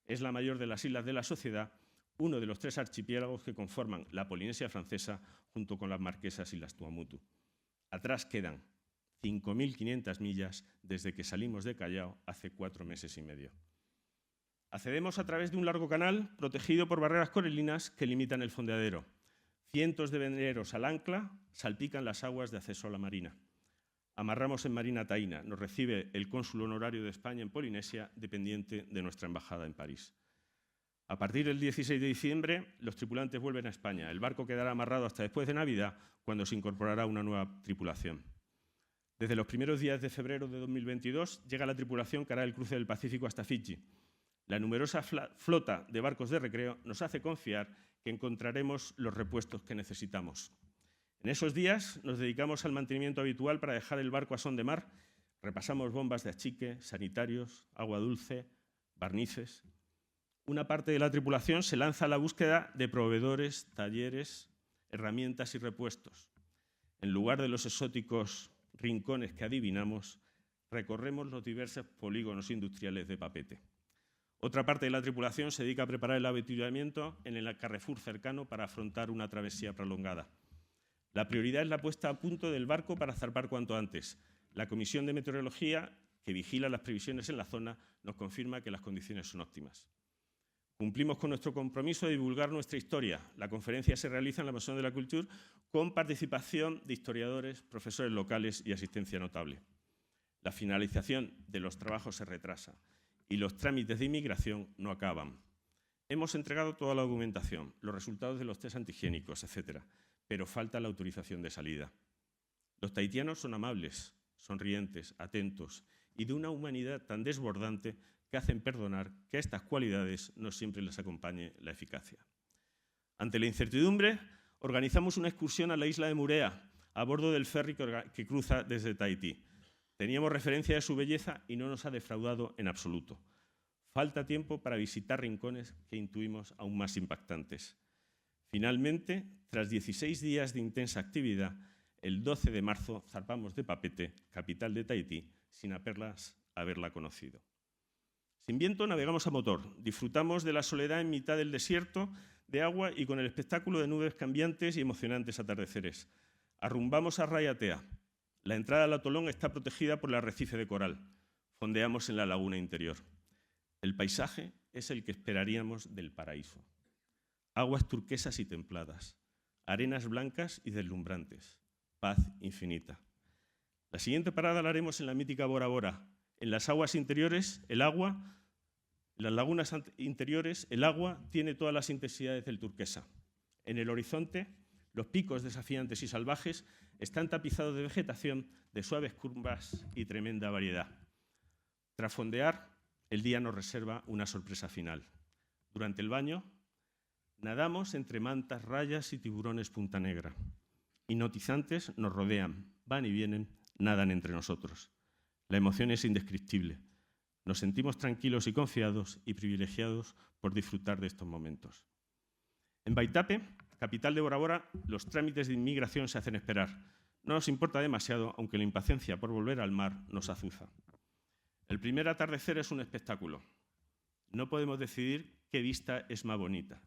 Es la mayor de las islas de la Sociedad, uno de los 3 archipiélagos que conforman la Polinesia Francesa junto con las Marquesas y las Tuamotu. Atrás quedan 5.500 millas desde que salimos de Callao hace 4 meses y medio. Accedemos a través de un largo canal protegido por barreras coralinas que limitan el fondeadero. Cientos de veleros al ancla salpican las aguas de acceso a la marina. Amarramos en Marina Taína. Nos recibe el cónsul honorario de España en Polinesia, dependiente de nuestra embajada en París. A partir del 16 de diciembre, los tripulantes vuelven a España. El barco quedará amarrado hasta después de Navidad, cuando se incorporará una nueva tripulación. Desde los primeros días de febrero de 2022 llega la tripulación que hará el cruce del Pacífico hasta Fiji. La numerosa flota de barcos de recreo nos hace confiar que encontraremos los repuestos que necesitamos. En esos días nos dedicamos al mantenimiento habitual para dejar el barco a son de mar. Repasamos bombas de achique, sanitarios, agua dulce, barnices. Una parte de la tripulación se lanza a la búsqueda de proveedores, talleres, herramientas y repuestos. En lugar de los exóticos rincones que adivinamos, recorremos los diversos polígonos industriales de Papeete. Otra parte de la tripulación se dedica a preparar el avituallamiento en el Carrefour cercano para afrontar una travesía prolongada. La prioridad es la puesta a punto del barco para zarpar cuanto antes. La Comisión de Meteorología, que vigila las previsiones en la zona, nos confirma que las condiciones son óptimas. Cumplimos con nuestro compromiso de divulgar nuestra historia. La conferencia se realiza en la Maison de la Culture con participación de historiadores, profesores locales y asistencia notable. La finalización de los trabajos se retrasa y los trámites de inmigración no acaban. Hemos entregado toda la documentación, los resultados de los test antigénicos, etc., pero falta la autorización de salida. Los tahitianos son amables, sonrientes, atentos y de una humanidad tan desbordante que hacen perdonar que a estas cualidades no siempre les acompañe la eficacia. Ante la incertidumbre, organizamos una excursión a la isla de Moorea, a bordo del ferry que cruza desde Tahití. Teníamos referencia de su belleza y no nos ha defraudado en absoluto. Falta tiempo para visitar rincones que intuimos aún más impactantes. Finalmente, tras 16 días de intensa actividad, el 12 de marzo zarpamos de Papeete, capital de Tahití, sin apenas haberla conocido. Sin viento navegamos a motor, disfrutamos de la soledad en mitad del desierto de agua y con el espectáculo de nubes cambiantes y emocionantes atardeceres. Arrumbamos a Raiatea. La entrada al atolón está protegida por el arrecife de coral. Fondeamos en la laguna interior. El paisaje es el que esperaríamos del paraíso. Aguas turquesas y templadas, arenas blancas y deslumbrantes, paz infinita. La siguiente parada la haremos en la mítica Bora Bora. En las aguas interiores, en las lagunas interiores, el agua tiene todas las intensidades del turquesa. En el horizonte, los picos desafiantes y salvajes están tapizados de vegetación de suaves curvas y tremenda variedad. Tras fondear, el día nos reserva una sorpresa final. Durante el baño, nadamos entre mantas, rayas y tiburones punta negra. Hipnotizantes nos rodean, van y vienen, nadan entre nosotros. La emoción es indescriptible. Nos sentimos tranquilos y confiados y privilegiados por disfrutar de estos momentos. En Baitape, capital de Bora Bora, los trámites de inmigración se hacen esperar. No nos importa demasiado, aunque la impaciencia por volver al mar nos azuza. El primer atardecer es un espectáculo. No podemos decidir qué vista es más bonita,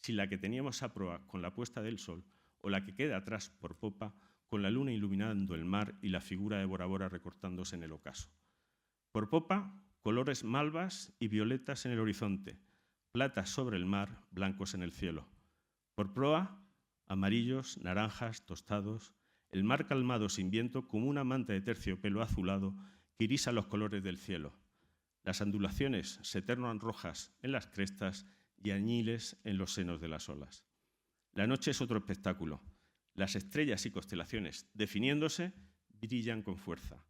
si la que teníamos a proa con la puesta del sol o la que queda atrás por popa con la luna iluminando el mar y la figura de Bora Bora recortándose en el ocaso. Por popa, colores malvas y violetas en el horizonte, platas sobre el mar, blancos en el cielo. Por proa, amarillos, naranjas, tostados, el mar calmado sin viento como una manta de terciopelo azulado que irisa los colores del cielo. Las ondulaciones se tornan rojas en las crestas y añiles en los senos de las olas. La noche es otro espectáculo. Las estrellas y constelaciones, definiéndose, brillan con fuerza.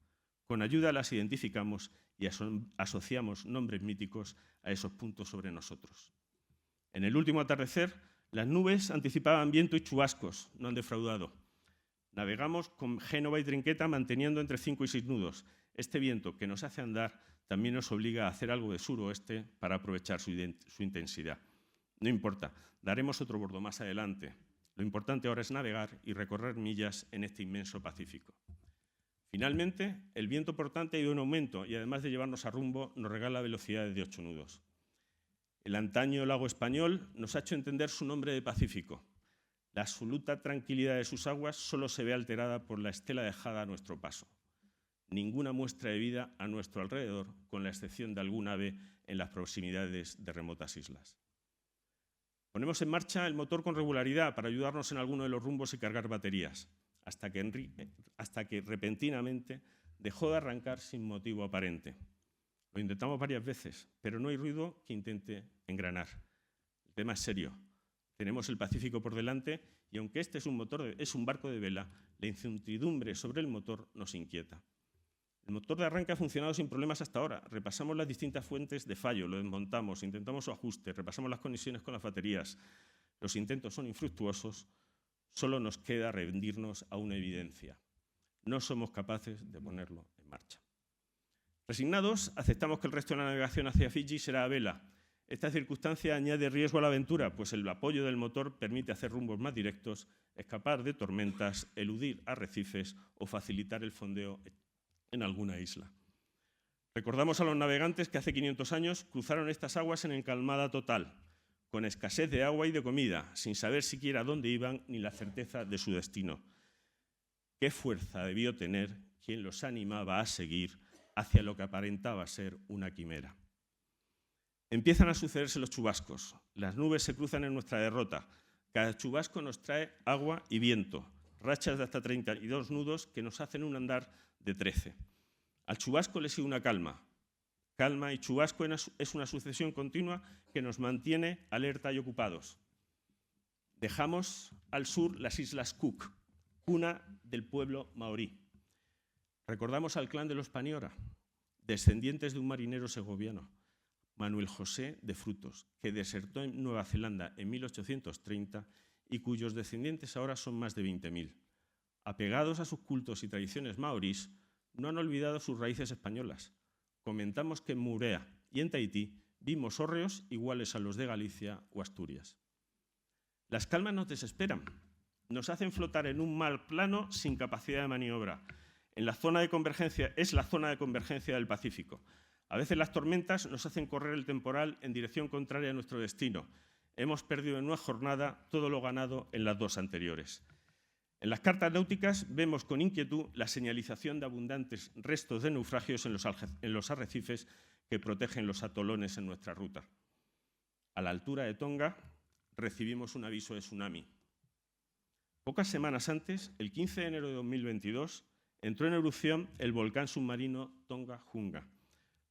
Con ayuda las identificamos y asociamos nombres míticos a esos puntos sobre nosotros. En el último atardecer, las nubes anticipaban viento y chubascos, no han defraudado. Navegamos con Génova y Trinqueta manteniendo entre 5 y 6 nudos. Este viento que nos hace andar también nos obliga a hacer algo de suroeste para aprovechar su intensidad. No importa, daremos otro bordo más adelante. Lo importante ahora es navegar y recorrer millas en este inmenso Pacífico. Finalmente, el viento portante ha ido en aumento y además de llevarnos a rumbo, nos regala velocidades de 8 nudos. El antaño lago español nos ha hecho entender su nombre de Pacífico. La absoluta tranquilidad de sus aguas solo se ve alterada por la estela dejada a nuestro paso. Ninguna muestra de vida a nuestro alrededor, con la excepción de algún ave en las proximidades de remotas islas. Ponemos en marcha el motor con regularidad para ayudarnos en alguno de los rumbos y cargar baterías, hasta que repentinamente dejó de arrancar sin motivo aparente. Lo intentamos varias veces, pero no hay ruido que intente engranar. El tema es serio. Tenemos el Pacífico por delante y aunque este es un barco de vela, la incertidumbre sobre el motor nos inquieta. El motor de arranque ha funcionado sin problemas hasta ahora. Repasamos las distintas fuentes de fallo, lo desmontamos, intentamos su ajuste, repasamos las conexiones con las baterías. Los intentos son infructuosos, solo nos queda rendirnos a una evidencia. No somos capaces de ponerlo en marcha. Resignados, aceptamos que el resto de la navegación hacia Fiji será a vela. Esta circunstancia añade riesgo a la aventura, pues el apoyo del motor permite hacer rumbos más directos, escapar de tormentas, eludir arrecifes o facilitar el fondeo en alguna isla. Recordamos a los navegantes que hace 500 años cruzaron estas aguas en encalmada total, con escasez de agua y de comida, sin saber siquiera dónde iban ni la certeza de su destino. ¿Qué fuerza debió tener quien los animaba a seguir hacia lo que aparentaba ser una quimera? Empiezan a sucederse los chubascos. Las nubes se cruzan en nuestra derrota. Cada chubasco nos trae agua y viento, rachas de hasta 32 nudos que nos hacen un andar de 13. Al chubasco le sigue una calma. Calma y chubasco es una sucesión continua que nos mantiene alerta y ocupados. Dejamos al sur las Islas Cook, cuna del pueblo maorí. Recordamos al clan de los Paniora, descendientes de un marinero segoviano, Manuel José de Frutos, que desertó en Nueva Zelanda en 1830 y cuyos descendientes ahora son más de 20.000. Apegados a sus cultos y tradiciones maorís, no han olvidado sus raíces españolas. Comentamos que en Moorea y en Tahití vimos hórreos iguales a los de Galicia o Asturias. Las calmas nos desesperan, nos hacen flotar en un mar plano sin capacidad de maniobra. Es la zona de convergencia del Pacífico. A veces las tormentas nos hacen correr el temporal en dirección contraria a nuestro destino. Hemos perdido en una jornada todo lo ganado en las dos anteriores. En las cartas náuticas vemos con inquietud la señalización de abundantes restos de naufragios en los arrecifes que protegen los atolones en nuestra ruta. A la altura de Tonga recibimos un aviso de tsunami. Pocas semanas antes, el 15 de enero de 2022, entró en erupción el volcán submarino Tonga Hunga.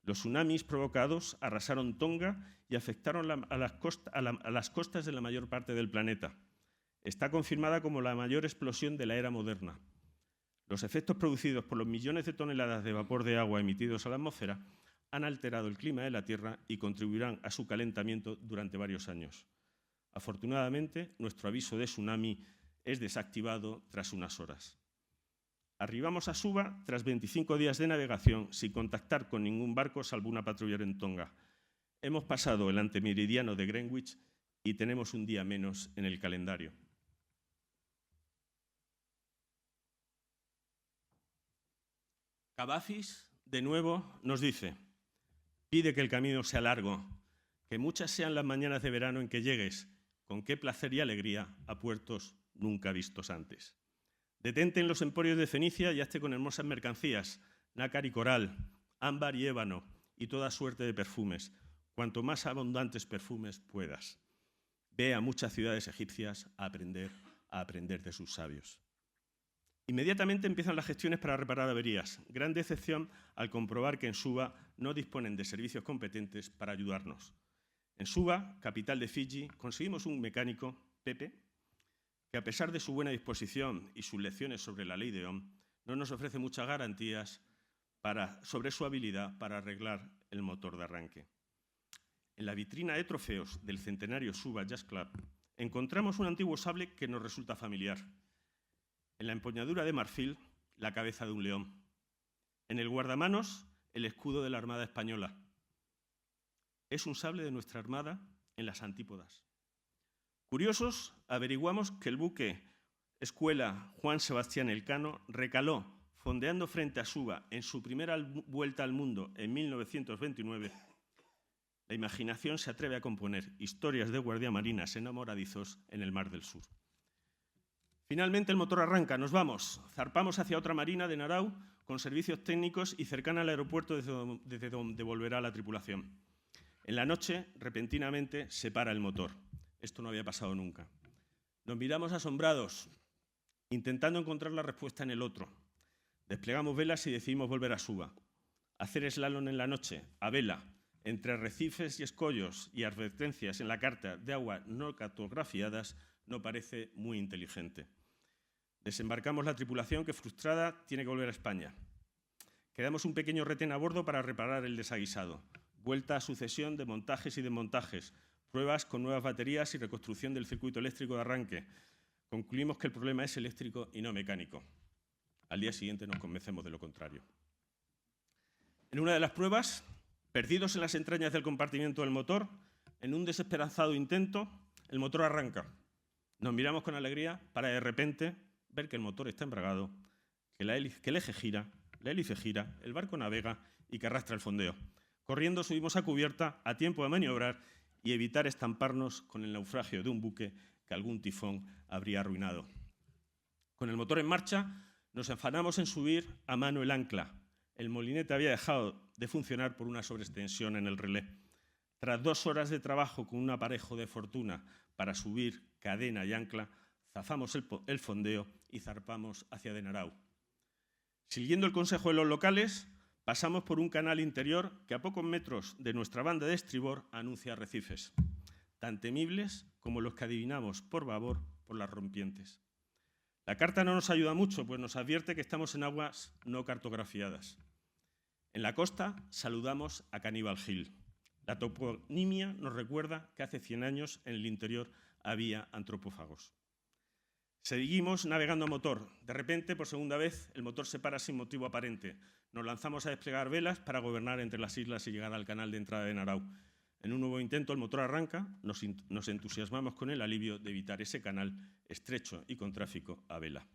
Los tsunamis provocados arrasaron Tonga y afectaron a las costas de la mayor parte del planeta. Está confirmada como la mayor explosión de la era moderna. Los efectos producidos por los millones de toneladas de vapor de agua emitidos a la atmósfera han alterado el clima de la Tierra y contribuirán a su calentamiento durante varios años. Afortunadamente, nuestro aviso de tsunami es desactivado tras unas horas. Arribamos a Suva tras 25 días de navegación sin contactar con ningún barco salvo una patrulla en Tonga. Hemos pasado el antemeridiano de Greenwich y tenemos un día menos en el calendario. Cavafis, de nuevo, nos dice: pide que el camino sea largo, que muchas sean las mañanas de verano en que llegues, con qué placer y alegría, a puertos nunca vistos antes. Detente en los emporios de Fenicia y hazte con hermosas mercancías, nácar y coral, ámbar y ébano, y toda suerte de perfumes, cuanto más abundantes perfumes puedas. Ve a muchas ciudades egipcias a aprender de sus sabios. Inmediatamente empiezan las gestiones para reparar averías. Gran decepción al comprobar que en Suva no disponen de servicios competentes para ayudarnos. En Suva, capital de Fiji, conseguimos un mecánico, Pepe, que a pesar de su buena disposición y sus lecciones sobre la ley de Ohm, no nos ofrece muchas garantías sobre su habilidad para arreglar el motor de arranque. En la vitrina de trofeos del centenario Suva Jazz Club encontramos un antiguo sable que nos resulta familiar. En la empuñadura de marfil, la cabeza de un león. En el guardamanos, el escudo de la Armada Española. Es un sable de nuestra Armada en las antípodas. Curiosos, averiguamos que el buque escuela Juan Sebastián Elcano recaló, fondeando frente a Suva en su primera vuelta al mundo en 1929. La imaginación se atreve a componer historias de guardiamarinas enamoradizos en el Mar del Sur. Finalmente el motor arranca, nos vamos. Zarpamos hacia otra marina de Narau con servicios técnicos y cercana al aeropuerto desde donde volverá la tripulación. En la noche, repentinamente, se para el motor. Esto no había pasado nunca. Nos miramos asombrados, intentando encontrar la respuesta en el otro. Desplegamos velas y decidimos volver a Suva. Hacer slalom en la noche, a vela, entre arrecifes y escollos y advertencias en la carta de agua no cartografiadas, no parece muy inteligente. Desembarcamos la tripulación que, frustrada, tiene que volver a España. Quedamos un pequeño retén a bordo para reparar el desaguisado. Vuelta a sucesión de montajes y desmontajes, pruebas con nuevas baterías y reconstrucción del circuito eléctrico de arranque. Concluimos que el problema es eléctrico y no mecánico. Al día siguiente nos convencemos de lo contrario. En una de las pruebas, perdidos en las entrañas del compartimiento del motor, En un desesperanzado intento, el motor arranca. Nos miramos con alegría para de repente ver que el motor está embragado, que el eje gira, la hélice gira, el barco navega y que arrastra el fondeo. Corriendo subimos a cubierta a tiempo de maniobrar y evitar estamparnos con el naufragio de un buque que algún tifón habría arruinado. Con el motor en marcha, nos afanamos en subir a mano el ancla. El molinete había dejado de funcionar por una sobreextensión en el relé. Tras 2 horas de trabajo con un aparejo de fortuna para subir cadena y ancla, zafamos el fondeo y zarpamos hacia Denarau. Siguiendo el consejo de los locales, pasamos por un canal interior que a pocos metros de nuestra banda de estribor anuncia arrecifes, tan temibles como los que adivinamos por babor por las rompientes. La carta no nos ayuda mucho, pues nos advierte que estamos en aguas no cartografiadas. En la costa saludamos a Cannibal Hill. La toponimia nos recuerda que hace 100 años en el interior había antropófagos. Seguimos navegando a motor. De repente, por segunda vez, el motor se para sin motivo aparente. Nos lanzamos a desplegar velas para gobernar entre las islas y llegar al canal de entrada de Denarau. En un nuevo intento, el motor arranca, nos entusiasmamos con el alivio de evitar ese canal estrecho y con tráfico a vela.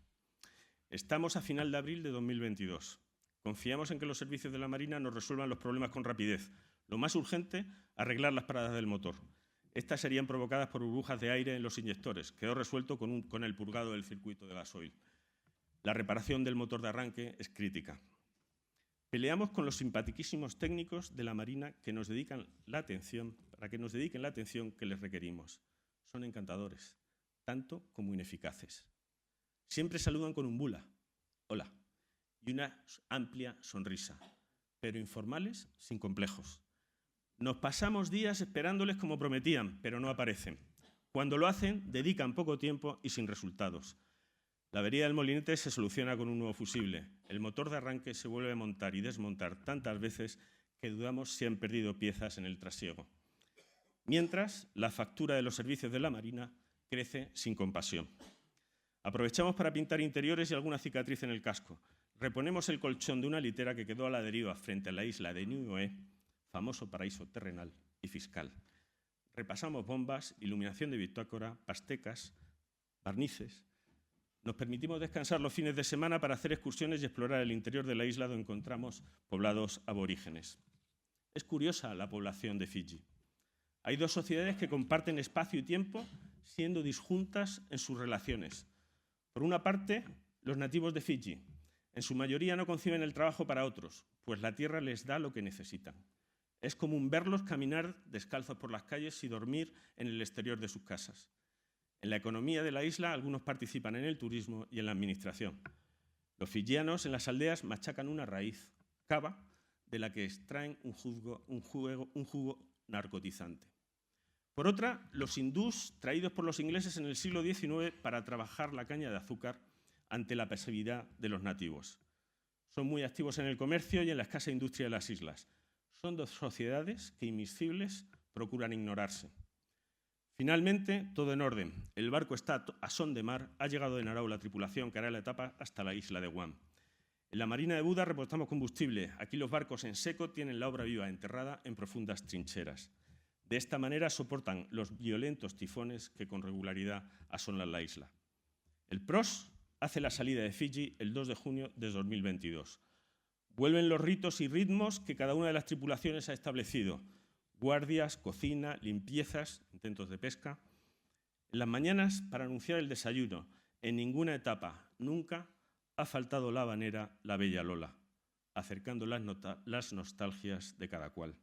Estamos a final de abril de 2022. Confiamos en que los servicios de la Marina nos resuelvan los problemas con rapidez. Lo más urgente, arreglar las paradas del motor. Estas serían provocadas por burbujas de aire en los inyectores. Quedó resuelto con el purgado del circuito de gasoil. La reparación del motor de arranque es crítica. Peleamos con los simpatiquísimos técnicos de la Marina que nos dedican la atención, para que nos dediquen la atención que les requerimos. Son encantadores, tanto como ineficaces. Siempre saludan con un bula, hola, y una amplia sonrisa, pero informales sin complejos. Nos pasamos días esperándoles como prometían, pero no aparecen. Cuando lo hacen, dedican poco tiempo y sin resultados. La avería del molinete se soluciona con un nuevo fusible. El motor de arranque se vuelve a montar y desmontar tantas veces que dudamos si han perdido piezas en el trasiego. Mientras, la factura de los servicios de la Marina crece sin compasión. Aprovechamos para pintar interiores y alguna cicatriz en el casco. Reponemos el colchón de una litera que quedó a la deriva frente a la isla de Niue, famoso paraíso terrenal y fiscal. Repasamos bombas, iluminación de bitácora, pastecas, barnices. Nos permitimos descansar los fines de semana para hacer excursiones y explorar el interior de la isla donde encontramos poblados aborígenes. Es curiosa la población de Fiji. Hay 2 sociedades que comparten espacio y tiempo siendo disjuntas en sus relaciones. Por una parte, los nativos de Fiji. En su mayoría no conciben el trabajo para otros, pues la tierra les da lo que necesitan. Es común verlos caminar descalzos por las calles y dormir en el exterior de sus casas. En la economía de la isla, algunos participan en el turismo y en la administración. Los fijianos en las aldeas machacan una raíz, cava, de la que extraen un jugo narcotizante. Por otra, los hindús, traídos por los ingleses en el siglo XIX para trabajar la caña de azúcar ante la pasividad de los nativos. Son muy activos en el comercio y en la escasa industria de las islas. Son 2 sociedades que, inmiscibles, procuran ignorarse. Finalmente, todo en orden. El barco está a son de mar, ha llegado de Denarau la tripulación que hará la etapa hasta la isla de Guam. En la marina de Buda reportamos combustible. Aquí los barcos en seco tienen la obra viva enterrada en profundas trincheras. De esta manera soportan los violentos tifones que con regularidad asolan la isla. El PROS hace la salida de Fiji el 2 de junio de 2022. Vuelven los ritos y ritmos que cada una de las tripulaciones ha establecido. Guardias, cocina, limpiezas, intentos de pesca. En las mañanas, para anunciar el desayuno, en ninguna etapa, nunca, ha faltado la habanera, la bella Lola, acercando las nostalgias de cada cual.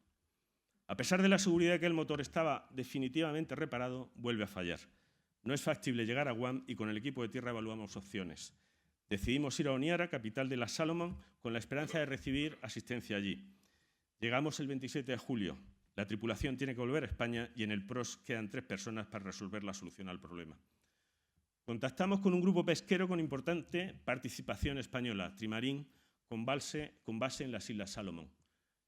A pesar de la seguridad de que el motor estaba definitivamente reparado, vuelve a fallar. No es factible llegar a Guam y con el equipo de tierra evaluamos opciones. Decidimos ir a Honiara, capital de las Salomón, con la esperanza de recibir asistencia allí. Llegamos el 27 de julio. La tripulación tiene que volver a España y en el PROS quedan 3 personas para resolver la solución al problema. Contactamos con un grupo pesquero con importante participación española, Trimarín, con base en las Islas Salomón.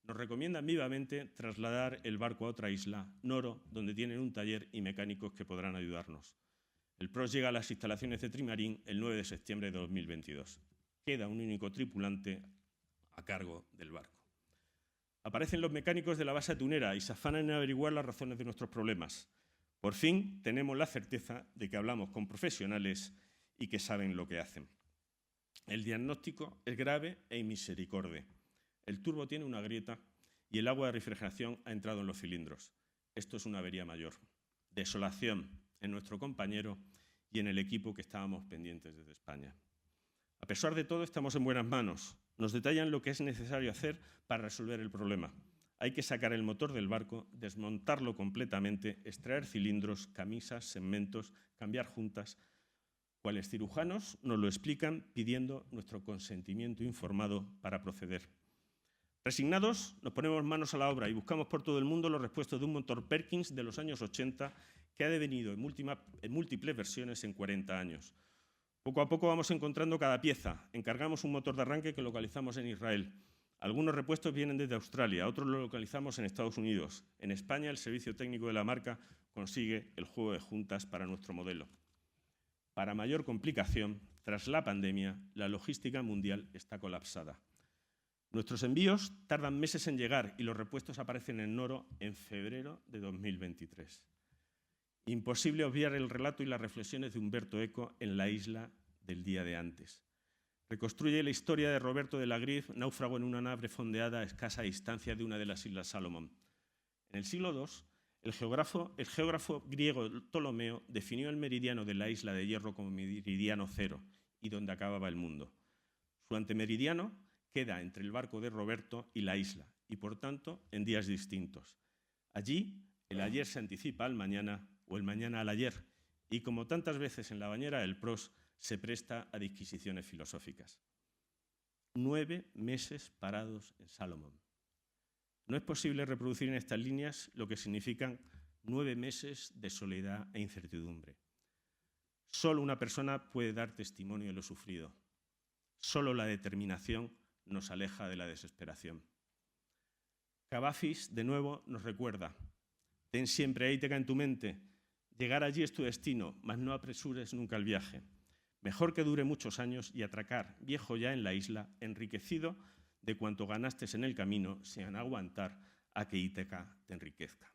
Nos recomiendan vivamente trasladar el barco a otra isla, Noro, donde tienen un taller y mecánicos que podrán ayudarnos. El PROS llega a las instalaciones de Trimarín el 9 de septiembre de 2022. Queda un único tripulante a cargo del barco. Aparecen los mecánicos de la base atunera y se afanan en averiguar las razones de nuestros problemas. Por fin tenemos la certeza de que hablamos con profesionales y que saben lo que hacen. El diagnóstico es grave e inmisericorde. El turbo tiene una grieta y el agua de refrigeración ha entrado en los cilindros. Esto es una avería mayor. Desolación en nuestro compañero y en el equipo que estábamos pendientes desde España. A pesar de todo, estamos en buenas manos. Nos detallan lo que es necesario hacer para resolver el problema. Hay que sacar el motor del barco, desmontarlo completamente, extraer cilindros, camisas, segmentos, cambiar juntas. Cuales cirujanos nos lo explican pidiendo nuestro consentimiento informado para proceder. Resignados, nos ponemos manos a la obra y buscamos por todo el mundo los repuestos de un motor Perkins de los años 80 que ha devenido en múltiples versiones en 40 años. Poco a poco vamos encontrando cada pieza. Encargamos un motor de arranque que localizamos en Israel. Algunos repuestos vienen desde Australia, otros lo localizamos en Estados Unidos. En España, el servicio técnico de la marca consigue el juego de juntas para nuestro modelo. Para mayor complicación, tras la pandemia, la logística mundial está colapsada. Nuestros envíos tardan meses en llegar y los repuestos aparecen en Noro en febrero de 2023. Imposible obviar el relato y las reflexiones de Humberto Eco en La isla del día de antes. Reconstruye la historia de Roberto de la Grieve, náufrago en una nave fondeada a escasa distancia de una de las Islas Salomón. En el siglo II, el geógrafo griego Ptolomeo definió el meridiano de la isla de Hierro como meridiano cero y donde acababa el mundo. Su antemeridiano queda entre el barco de Roberto y la isla y, por tanto, en días distintos. Allí, el ayer se anticipa al mañana o el mañana al ayer y, como tantas veces en la bañera del Pros, se presta a disquisiciones filosóficas. 9 meses parados en Salomón. No es posible reproducir en estas líneas lo que significan 9 meses de soledad e incertidumbre. Solo una persona puede dar testimonio de lo sufrido. Solo la determinación nos aleja de la desesperación. Cavafis, de nuevo, nos recuerda: ten siempre a Ítaca en tu mente. Llegar allí es tu destino, mas no apresures nunca el viaje. Mejor que dure muchos años y atracar, viejo ya en la isla, enriquecido de cuanto ganaste en el camino, sin aguantar a que Ítaca te enriquezca.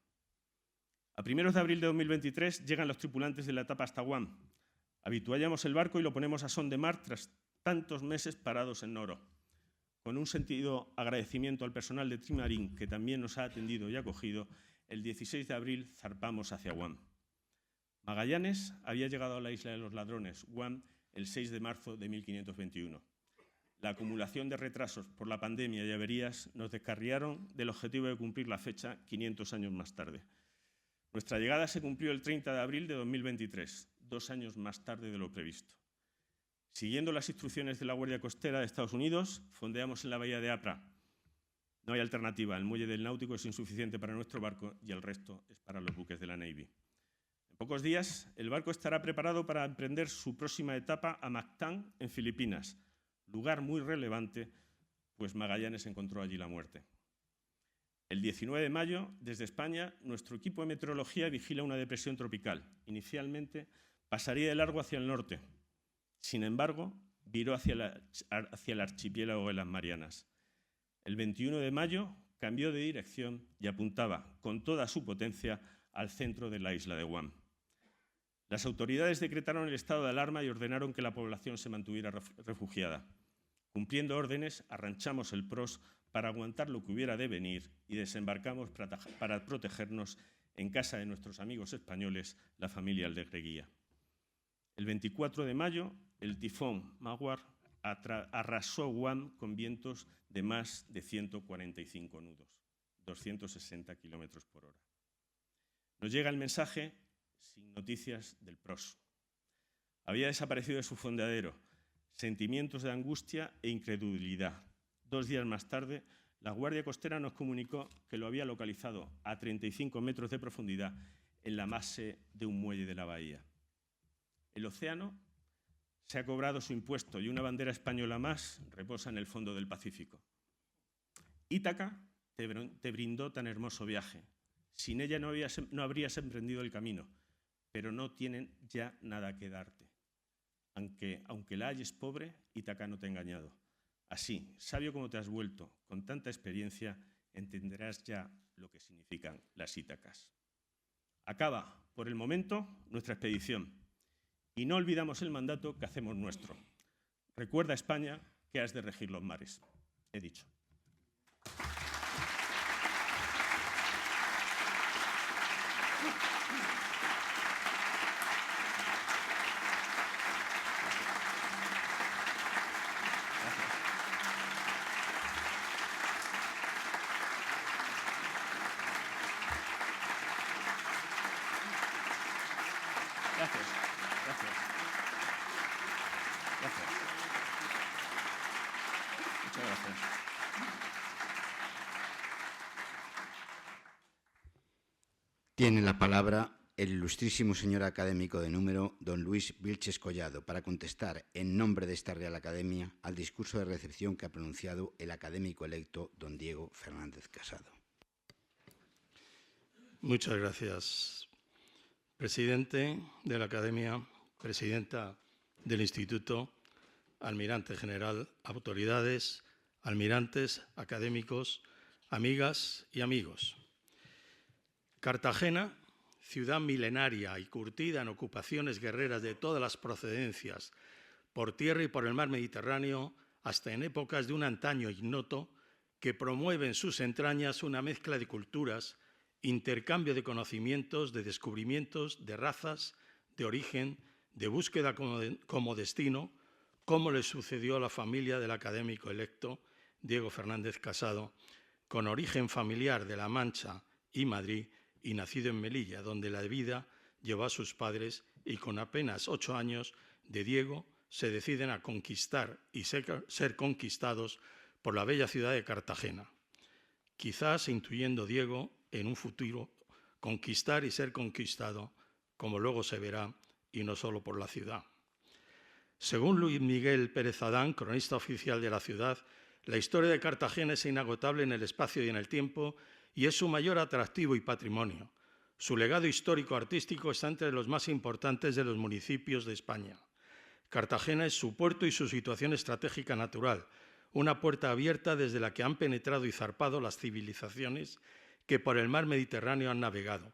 A primeros de abril de 2023 llegan los tripulantes de la etapa hasta Guam. Habituallamos el barco y lo ponemos a son de mar tras tantos meses parados en Noro. Con un sentido agradecimiento al personal de Trimarín, que también nos ha atendido y acogido, el 16 de abril zarpamos hacia Guam. Magallanes había llegado a la isla de los ladrones, Guam, el 6 de marzo de 1521. La acumulación de retrasos por la pandemia y averías nos descarriaron del objetivo de cumplir la fecha 500 años más tarde. Nuestra llegada se cumplió el 30 de abril de 2023, 2 años más tarde de lo previsto. Siguiendo las instrucciones de la Guardia Costera de Estados Unidos, fondeamos en la bahía de Apra. No hay alternativa, el muelle del Náutico es insuficiente para nuestro barco y el resto es para los buques de la Navy. En pocos días, el barco estará preparado para emprender su próxima etapa a Mactán, en Filipinas, lugar muy relevante, pues Magallanes encontró allí la muerte. El 19 de mayo, desde España, nuestro equipo de meteorología vigila una depresión tropical. Inicialmente, pasaría de largo hacia el norte. Sin embargo, viró hacia el archipiélago de las Marianas. El 21 de mayo cambió de dirección y apuntaba con toda su potencia al centro de la isla de Guam. Las autoridades decretaron el estado de alarma y ordenaron que la población se mantuviera refugiada. Cumpliendo órdenes, arranchamos el Pros para aguantar lo que hubiera de venir y desembarcamos para protegernos en casa de nuestros amigos españoles, la familia Alegreguía. El 24 de mayo, el tifón Mawar arrasó Guam con vientos de más de 145 nudos, 260 kilómetros por hora. Nos llega el mensaje sin noticias del Pros. Había desaparecido de su fondeadero, sentimientos de angustia e incredulidad. 2 días más tarde, la Guardia Costera nos comunicó que lo había localizado a 35 metros de profundidad en la base de un muelle de la bahía. El océano se ha cobrado su impuesto y una bandera española más reposa en el fondo del Pacífico. Ítaca te brindó tan hermoso viaje. Sin ella no habrías emprendido el camino, pero no tienen ya nada que darte. Aunque la halles pobre, Ítaca no te ha engañado. Así, sabio como te has vuelto, con tanta experiencia, entenderás ya lo que significan las Ítacas. Acaba, por el momento, nuestra expedición y no olvidamos el mandato que hacemos nuestro. Recuerda, España, que has de regir los mares. He dicho. Gracias. Gracias. Gracias. Muchas gracias. Tiene la palabra el ilustrísimo señor académico de número, don Luis Vilches Collado, para contestar en nombre de esta Real Academia al discurso de recepción que ha pronunciado el académico electo don Diego Fernández Casado. Muchas gracias, presidente de la Academia, presidenta del Instituto, almirante general, autoridades, almirantes, académicos, amigas y amigos. Cartagena, ciudad milenaria y curtida en ocupaciones guerreras de todas las procedencias, por tierra y por el mar Mediterráneo, hasta en épocas de un antaño ignoto, que promueve en sus entrañas una mezcla de culturas, intercambio de conocimientos, de descubrimientos, de razas, de origen, de búsqueda como destino, como le sucedió a la familia del académico electo Diego Fernández Casado, con origen familiar de La Mancha y Madrid y nacido en Melilla, donde la vida llevó a sus padres, y con apenas 8 años de Diego se deciden a conquistar y ser conquistados por la bella ciudad de Cartagena. Quizás intuyendo Diego en un futuro conquistar y ser conquistado, como luego se verá, y no solo por la ciudad. Según Luis Miguel Pérez Adán, cronista oficial de la ciudad, la historia de Cartagena es inagotable en el espacio y en el tiempo y es su mayor atractivo y patrimonio. Su legado histórico-artístico está entre los más importantes de los municipios de España. Cartagena es su puerto y su situación estratégica natural, una puerta abierta desde la que han penetrado y zarpado las civilizaciones que por el mar Mediterráneo han navegado.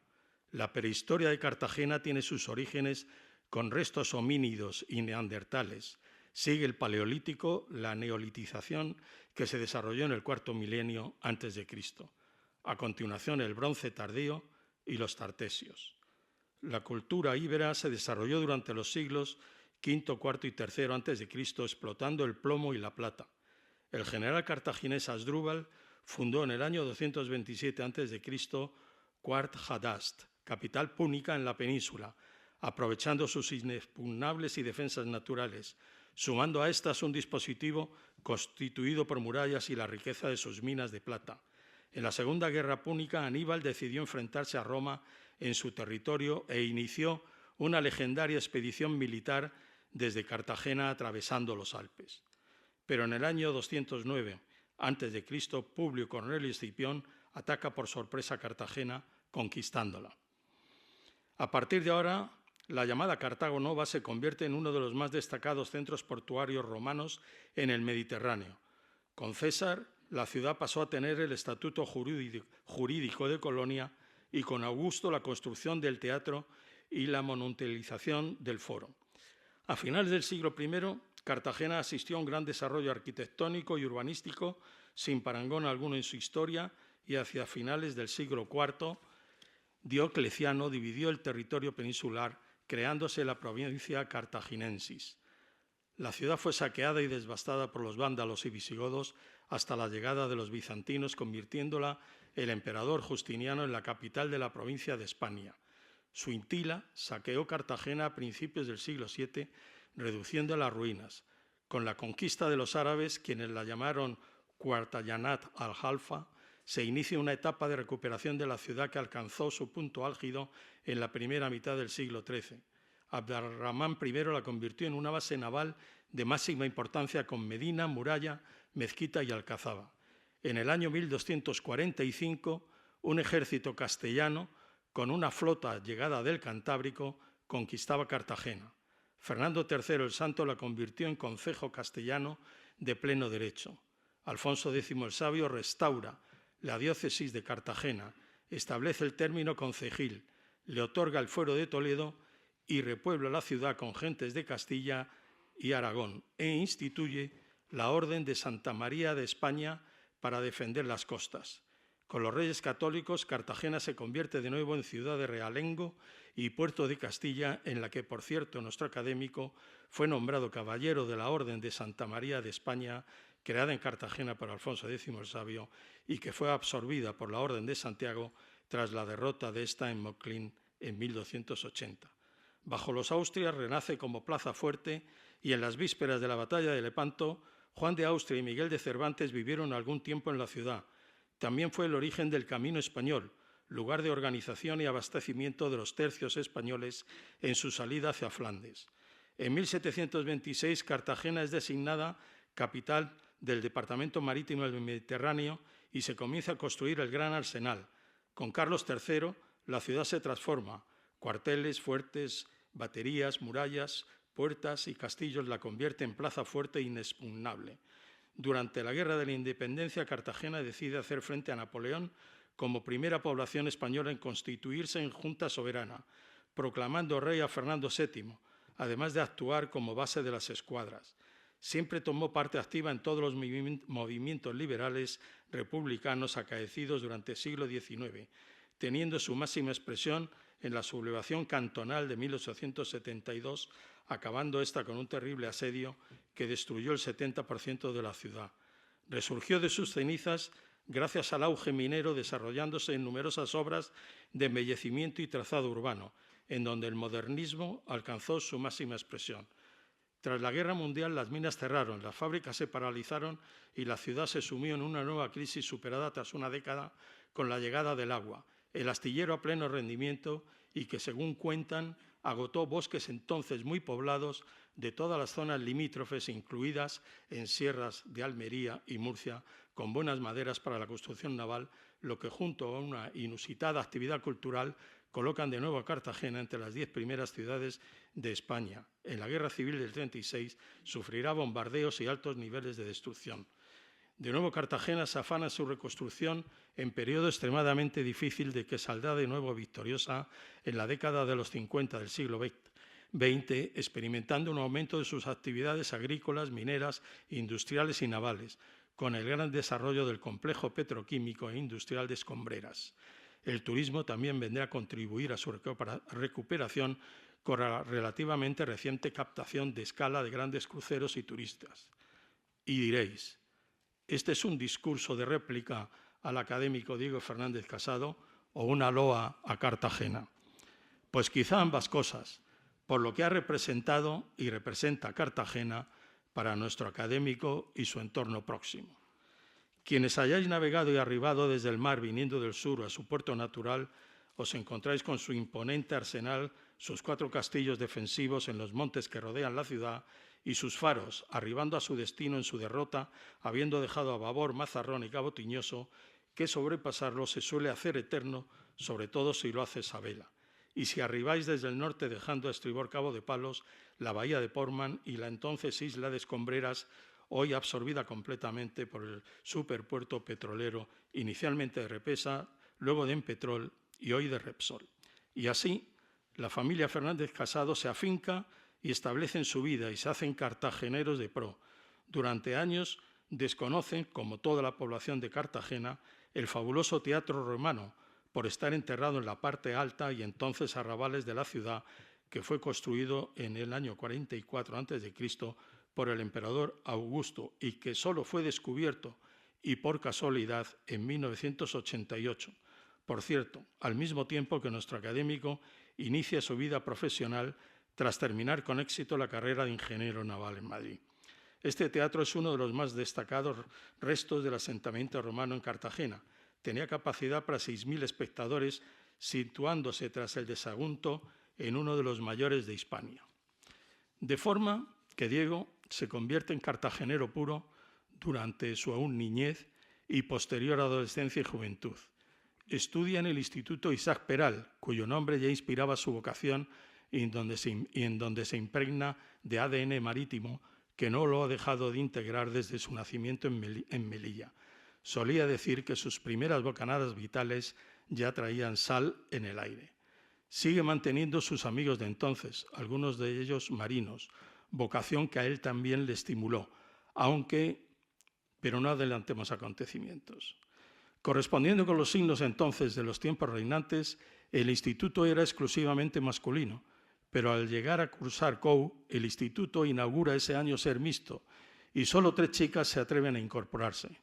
La prehistoria de Cartagena tiene sus orígenes con restos homínidos y neandertales. Sigue el Paleolítico, la neolitización que se desarrolló en el cuarto milenio antes de Cristo. A continuación, el Bronce tardío y los Tartesios. La cultura íbera se desarrolló durante los siglos V, IV y III antes de Cristo, explotando el plomo y la plata. El general cartaginés Asdrúbal fundó en el año 227 a.C. Quart Hadast, capital púnica en la península, aprovechando sus inexpugnables y defensas naturales, sumando a estas un dispositivo constituido por murallas y la riqueza de sus minas de plata. En la Segunda Guerra Púnica, Aníbal decidió enfrentarse a Roma en su territorio e inició una legendaria expedición militar desde Cartagena atravesando los Alpes. Pero en el año 209 a.C., Publio Cornelio Escipión ataca por sorpresa Cartagena, conquistándola. A partir de ahora, la llamada Cartago Nova se convierte en uno de los más destacados centros portuarios romanos en el Mediterráneo. Con César, la ciudad pasó a tener el estatuto jurídico de colonia y con Augusto la construcción del teatro y la monumentalización del foro. A finales del siglo I, Cartagena asistió a un gran desarrollo arquitectónico y urbanístico sin parangón alguno en su historia, y hacia finales del siglo IV, Diocleciano dividió el territorio peninsular, creándose la provincia cartaginensis. La ciudad fue saqueada y devastada por los vándalos y visigodos hasta la llegada de los bizantinos, convirtiéndola el emperador Justiniano en la capital de la provincia de Hispania. Suintila saqueó Cartagena a principios del siglo VII, reduciendo las ruinas. Con la conquista de los árabes, quienes la llamaron Cuartayanat al-Jalfa, se inicia una etapa de recuperación de la ciudad que alcanzó su punto álgido en la primera mitad del siglo XIII. Abd-ar-Rahmán I la convirtió en una base naval de máxima importancia con Medina, muralla, mezquita y alcazaba. En el año 1245, un ejército castellano, con una flota llegada del Cantábrico, conquistaba Cartagena. Fernando III el Santo la convirtió en concejo castellano de pleno derecho. Alfonso X el Sabio restaura la diócesis de Cartagena, establece el término concejil, le otorga el fuero de Toledo y repuebla la ciudad con gentes de Castilla y Aragón e instituye la Orden de Santa María de España para defender las costas. Con los Reyes Católicos, Cartagena se convierte de nuevo en ciudad de realengo y puerto de Castilla, en la que, por cierto, nuestro académico fue nombrado caballero de la Orden de Santa María de España, creada en Cartagena por Alfonso X el Sabio y que fue absorbida por la Orden de Santiago tras la derrota de esta en Moclín en 1280. Bajo los Austrias renace como plaza fuerte y en las vísperas de la batalla de Lepanto, Juan de Austria y Miguel de Cervantes vivieron algún tiempo en la ciudad. También fue el origen del Camino Español, lugar de organización y abastecimiento de los tercios españoles en su salida hacia Flandes. En 1726, Cartagena es designada capital del Departamento Marítimo del Mediterráneo y se comienza a construir el Gran Arsenal. Con Carlos III, la ciudad se transforma. Cuarteles, fuertes, baterías, murallas, puertas y castillos la convierten en plaza fuerte e inexpugnable. Durante la Guerra de la Independencia, Cartagena decide hacer frente a Napoleón como primera población española en constituirse en junta soberana, proclamando rey a Fernando VII, además de actuar como base de las escuadras. Siempre tomó parte activa en todos los movimientos liberales republicanos acaecidos durante el siglo XIX, teniendo su máxima expresión en la sublevación cantonal de 1872, acabando esta con un terrible asedio que destruyó el 70% de la ciudad. Resurgió de sus cenizas gracias al auge minero, desarrollándose en numerosas obras de embellecimiento y trazado urbano, en donde el modernismo alcanzó su máxima expresión. Tras la Guerra Mundial, las minas cerraron, las fábricas se paralizaron y la ciudad se sumió en una nueva crisis superada tras una década con la llegada del agua, el astillero a pleno rendimiento y que, según cuentan, agotó bosques entonces muy poblados de todas las zonas limítrofes, incluidas en sierras de Almería y Murcia, con buenas maderas para la construcción naval, lo que junto a una inusitada actividad cultural colocan de nuevo a Cartagena entre las 10 primeras ciudades de España. En la Guerra Civil del 36 sufrirá bombardeos y altos niveles de destrucción. De nuevo Cartagena se afana su reconstrucción en periodo extremadamente difícil de que saldrá de nuevo victoriosa en la década de los 50 del siglo XX, experimentando un aumento de sus actividades agrícolas, mineras, industriales y navales, con el gran desarrollo del complejo petroquímico e industrial de Escombreras. El turismo también vendrá a contribuir a su recuperación con la relativamente reciente captación de escala de grandes cruceros y turistas. Y diréis, ¿este es un discurso de réplica al académico Diego Fernández Casado o una loa a Cartagena? Pues quizá ambas cosas, por lo que ha representado y representa Cartagena para nuestro académico y su entorno próximo. Quienes hayáis navegado y arribado desde el mar viniendo del sur a su puerto natural, os encontráis con su imponente arsenal, sus 4 castillos defensivos en los montes que rodean la ciudad y sus faros, arribando a su destino en su derrota, habiendo dejado a babor Mazarrón y Cabo Tiñoso, que sobrepasarlo se suele hacer eterno, sobre todo si lo haces a vela. Y si arribáis desde el norte dejando a estribor Cabo de Palos, la bahía de Portman y la entonces isla de Escombreras, hoy absorbida completamente por el superpuerto petrolero, inicialmente de Repesa, luego de Empetrol y hoy de Repsol. Y así, la familia Fernández Casado se afinca y establecen su vida y se hacen cartageneros de pro. Durante años desconocen, como toda la población de Cartagena, el fabuloso Teatro Romano, por estar enterrado en la parte alta y entonces arrabales de la ciudad, que fue construido en el año 44 a.C. por el emperador Augusto y que solo fue descubierto y por casualidad en 1988. Por cierto, al mismo tiempo que nuestro académico inicia su vida profesional tras terminar con éxito la carrera de ingeniero naval en Madrid. Este teatro es uno de los más destacados restos del asentamiento romano en Cartagena. Tenía capacidad para 6.000 espectadores, situándose tras el desagunto en uno de los mayores de Hispania. De forma que Diego se convierte en cartagenero puro durante su aún niñez y posterior adolescencia y juventud. Estudia en el Instituto Isaac Peral, cuyo nombre ya inspiraba su vocación y en donde se impregna de ADN marítimo que no lo ha dejado de integrar desde su nacimiento en Melilla. solía decir que sus primeras bocanadas vitales ya traían sal en el aire. Sigue manteniendo sus amigos de entonces, algunos de ellos marinos, vocación que a él también le estimuló, pero no adelantemos acontecimientos. Correspondiendo con los signos entonces de los tiempos reinantes, el instituto era exclusivamente masculino, pero al llegar a cursar COU, el instituto inaugura ese año ser mixto y solo 3 chicas se atreven a incorporarse.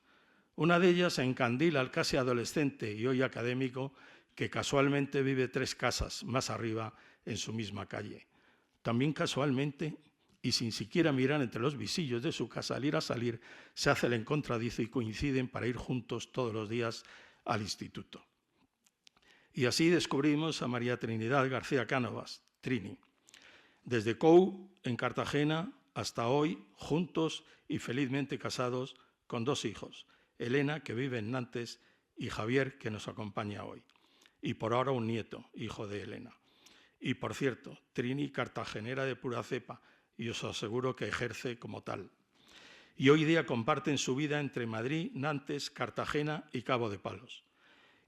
Una de ellas encandila al casi adolescente y hoy académico que casualmente vive 3 casas más arriba en su misma calle. También casualmente, y sin siquiera mirar entre los visillos de su casa al ir a salir, se hace el encontradizo y coinciden para ir juntos todos los días al instituto. Y así descubrimos a María Trinidad García Cánovas, Trini. Desde COU, en Cartagena, hasta hoy, juntos y felizmente casados, con 2 hijos, Elena, que vive en Nantes, y Javier, que nos acompaña hoy. Y por ahora un nieto, hijo de Elena. Y por cierto, Trini, cartagenera de pura cepa, y os aseguro que ejerce como tal. Y hoy día comparten su vida entre Madrid, Nantes, Cartagena y Cabo de Palos.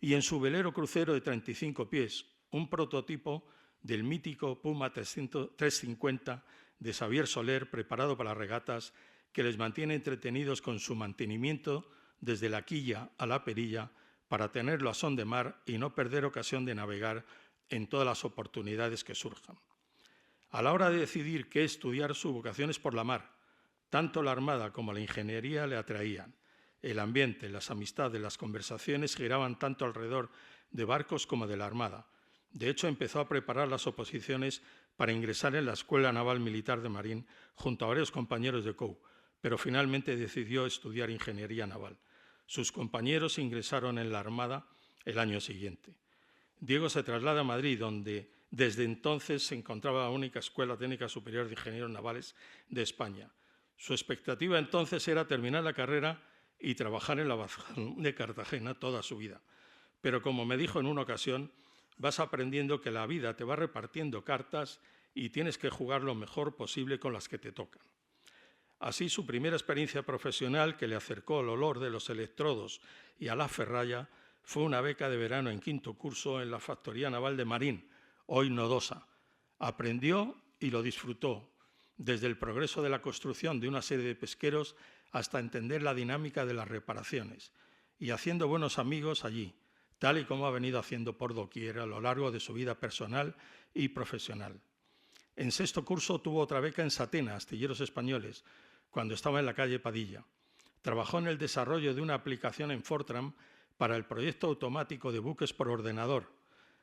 Y en su velero crucero de 35 pies, un prototipo del mítico Puma 350 de Xavier Soler, preparado para regatas, que les mantiene entretenidos con su mantenimiento desde la quilla a la perilla para tenerlo a son de mar y no perder ocasión de navegar en todas las oportunidades que surjan. A la hora de decidir qué estudiar, su vocación es por la mar. Tanto la Armada como la ingeniería le atraían. El ambiente, las amistades, las conversaciones giraban tanto alrededor de barcos como de la Armada. De hecho, empezó a preparar las oposiciones para ingresar en la Escuela Naval Militar de Marín junto a varios compañeros de COU, pero finalmente decidió estudiar ingeniería naval. Sus compañeros ingresaron en la Armada el año siguiente. Diego se traslada a Madrid, donde desde entonces se encontraba la única Escuela Técnica Superior de Ingenieros Navales de España. Su expectativa entonces era terminar la carrera y trabajar en la Bazán de Cartagena toda su vida. Pero como me dijo en una ocasión, vas aprendiendo que la vida te va repartiendo cartas y tienes que jugar lo mejor posible con las que te tocan. Así, su primera experiencia profesional, que le acercó al olor de los electrodos y a la ferralla, fue una beca de verano en 5º curso en la Factoría Naval de Marín, hoy Nodosa. Aprendió y lo disfrutó, desde el progreso de la construcción de una serie de pesqueros hasta entender la dinámica de las reparaciones, y haciendo buenos amigos allí, tal y como ha venido haciendo por doquier a lo largo de su vida personal y profesional. En 6º curso tuvo otra beca en Satena, Astilleros Españoles, cuando estaba en la calle Padilla. Trabajó en el desarrollo de una aplicación en Fortran para el proyecto automático de buques por ordenador,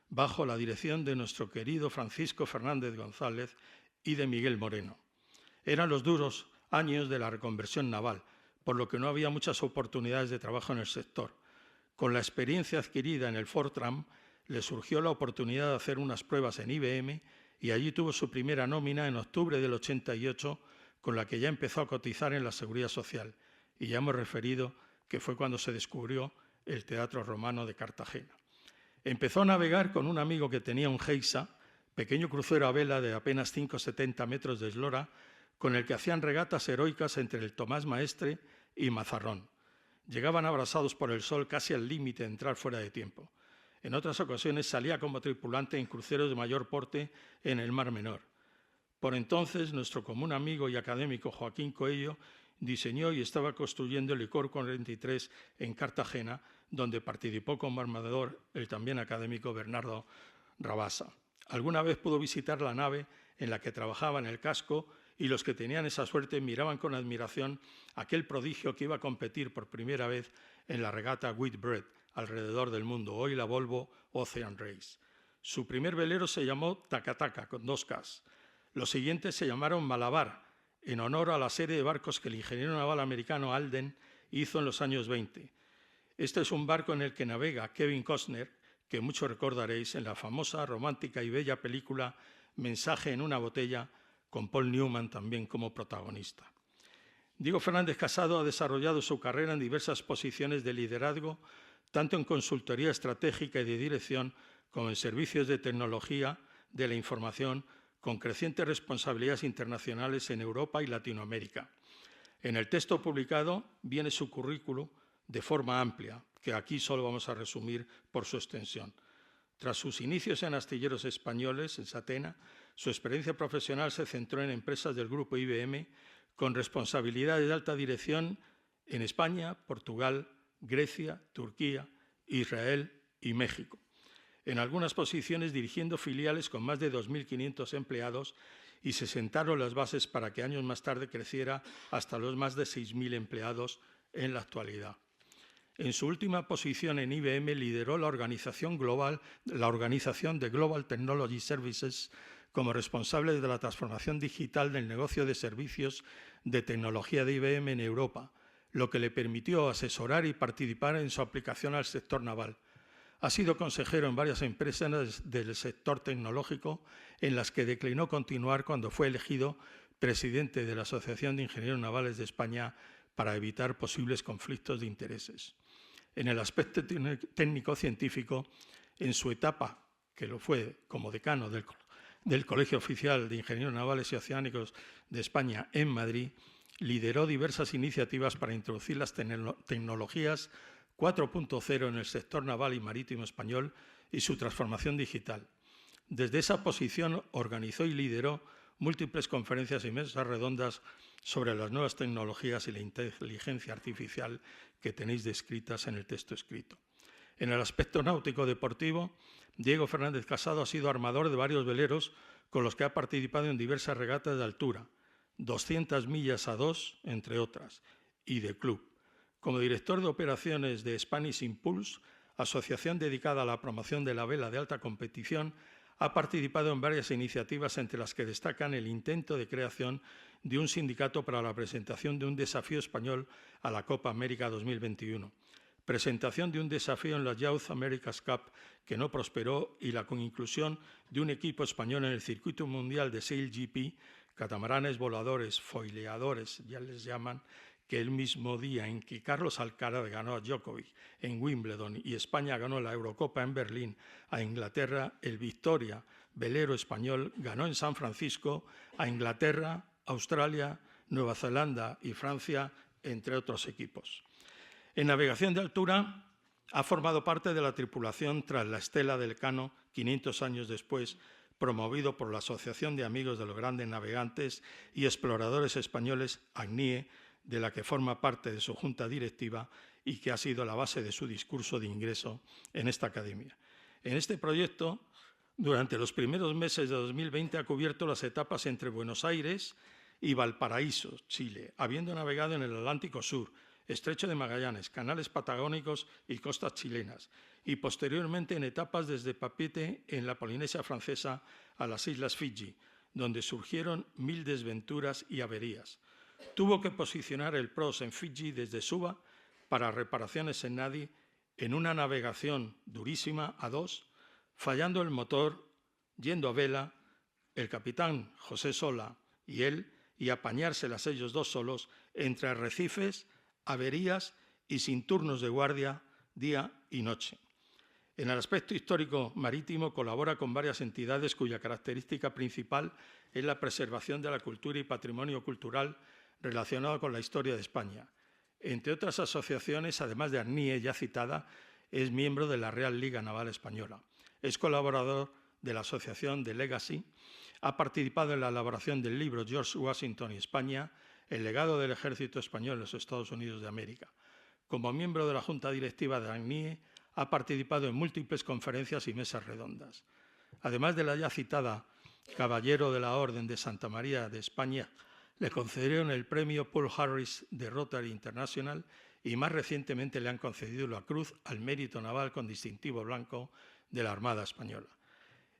bajo la dirección de nuestro querido Francisco Fernández González y de Miguel Moreno. Eran los duros años de la reconversión naval, por lo que no había muchas oportunidades de trabajo en el sector. Con la experiencia adquirida en el Fortran, le surgió la oportunidad de hacer unas pruebas en IBM y allí tuvo su primera nómina en octubre del 88, con la que ya empezó a cotizar en la Seguridad Social. Y ya hemos referido que fue cuando se descubrió el Teatro Romano de Cartagena. Empezó a navegar con un amigo que tenía un Geisa, pequeño crucero a vela de apenas 5,70 metros de eslora, con el que hacían regatas heroicas entre el Tomás Maestre y Mazarrón. Llegaban abrasados por el sol casi al límite de entrar fuera de tiempo. En otras ocasiones salía como tripulante en cruceros de mayor porte en el Mar Menor. Por entonces, nuestro común amigo y académico Joaquín Coello diseñó y estaba construyendo el Licor 43 en Cartagena, donde participó como armador el también académico Bernardo Rabasa. Alguna vez pudo visitar la nave en la que trabajaba en el casco y los que tenían esa suerte miraban con admiración aquel prodigio que iba a competir por primera vez en la regata Whitbread alrededor del mundo, hoy la Volvo Ocean Race. Su primer velero se llamó Takataka, con 2 Ks. Los siguientes se llamaron Malabar, en honor a la serie de barcos que el ingeniero naval americano Alden hizo en los años 20. Este es un barco en el que navega Kevin Costner, que muchos recordaréis en la famosa, romántica y bella película Mensaje en una botella, con Paul Newman también como protagonista. Diego Fernández Casado ha desarrollado su carrera en diversas posiciones de liderazgo, tanto en consultoría estratégica y de dirección como en servicios de tecnología de la información, con crecientes responsabilidades internacionales en Europa y Latinoamérica. En el texto publicado viene su currículum de forma amplia, que aquí solo vamos a resumir por su extensión. Tras sus inicios en astilleros españoles, en Satena, su experiencia profesional se centró en empresas del grupo IBM con responsabilidades de alta dirección en España, Portugal, Grecia, Turquía, Israel y México. En algunas posiciones dirigiendo filiales con más de 2.500 empleados, y se sentaron las bases para que años más tarde creciera hasta los más de 6.000 empleados en la actualidad. En su última posición en IBM lideró la organización de Global Technology Services como responsable de la transformación digital del negocio de servicios de tecnología de IBM en Europa, lo que le permitió asesorar y participar en su aplicación al sector naval. Ha sido consejero en varias empresas del sector tecnológico en las que declinó continuar cuando fue elegido presidente de la Asociación de Ingenieros Navales de España para evitar posibles conflictos de intereses. En el aspecto técnico-científico, en su etapa, que lo fue como decano del Colegio Oficial de Ingenieros Navales y Oceánicos de España en Madrid, lideró diversas iniciativas para introducir las tecnologías 4.0 en el sector naval y marítimo español y su transformación digital. Desde esa posición organizó y lideró múltiples conferencias y mesas redondas sobre las nuevas tecnologías y la inteligencia artificial que tenéis descritas en el texto escrito. En el aspecto náutico deportivo, Diego Fernández Casado ha sido armador de varios veleros con los que ha participado en diversas regatas de altura, 200 millas a 2, entre otras, y de club. Como director de operaciones de Spanish Impulse, asociación dedicada a la promoción de la vela de alta competición, ha participado en varias iniciativas entre las que destacan el intento de creación de un sindicato para la presentación de un desafío español a la Copa América 2021, presentación de un desafío en la Youth America's Cup que no prosperó y la inclusión de un equipo español en el circuito mundial de SailGP, catamaranes voladores, foileadores, ya les llaman, que el mismo día en que Carlos Alcaraz ganó a Djokovic en Wimbledon y España ganó la Eurocopa en Berlín a Inglaterra, el Victoria, velero español, ganó en San Francisco a Inglaterra, Australia, Nueva Zelanda y Francia, entre otros equipos. En navegación de altura ha formado parte de la tripulación tras la Estela del Cano 500 años después, promovido por la Asociación de Amigos de los Grandes Navegantes y Exploradores Españoles, ACNIE, de la que forma parte de su junta directiva y que ha sido la base de su discurso de ingreso en esta academia. En este proyecto, durante los primeros meses de 2020, ha cubierto las etapas entre Buenos Aires y Valparaíso, Chile, habiendo navegado en el Atlántico Sur, Estrecho de Magallanes, canales patagónicos y costas chilenas, y posteriormente en etapas desde Papeete, en la Polinesia Francesa, a las Islas Fiji, donde surgieron 1000 desventuras y averías. Tuvo que posicionar el PROS en Fiji desde Suva para reparaciones en Nadi en una navegación durísima a 2, fallando el motor, yendo a vela, el capitán José Sola y él, y apañárselas ellos dos solos entre arrecifes, averías y sin turnos de guardia día y noche. En el aspecto histórico marítimo colabora con varias entidades cuya característica principal es la preservación de la cultura y patrimonio cultural relacionado con la historia de España. Entre otras asociaciones, además de ACNIE ya citada, es miembro de la Real Liga Naval Española. Es colaborador de la Asociación de Legacy, ha participado en la elaboración del libro George Washington y España, el legado del ejército español en los Estados Unidos de América. Como miembro de la Junta Directiva de ACNIE, ha participado en múltiples conferencias y mesas redondas. Además de la ya citada Caballero de la Orden de Santa María de España, le concedieron el premio Paul Harris de Rotary International y más recientemente le han concedido la Cruz al Mérito Naval con distintivo blanco de la Armada Española.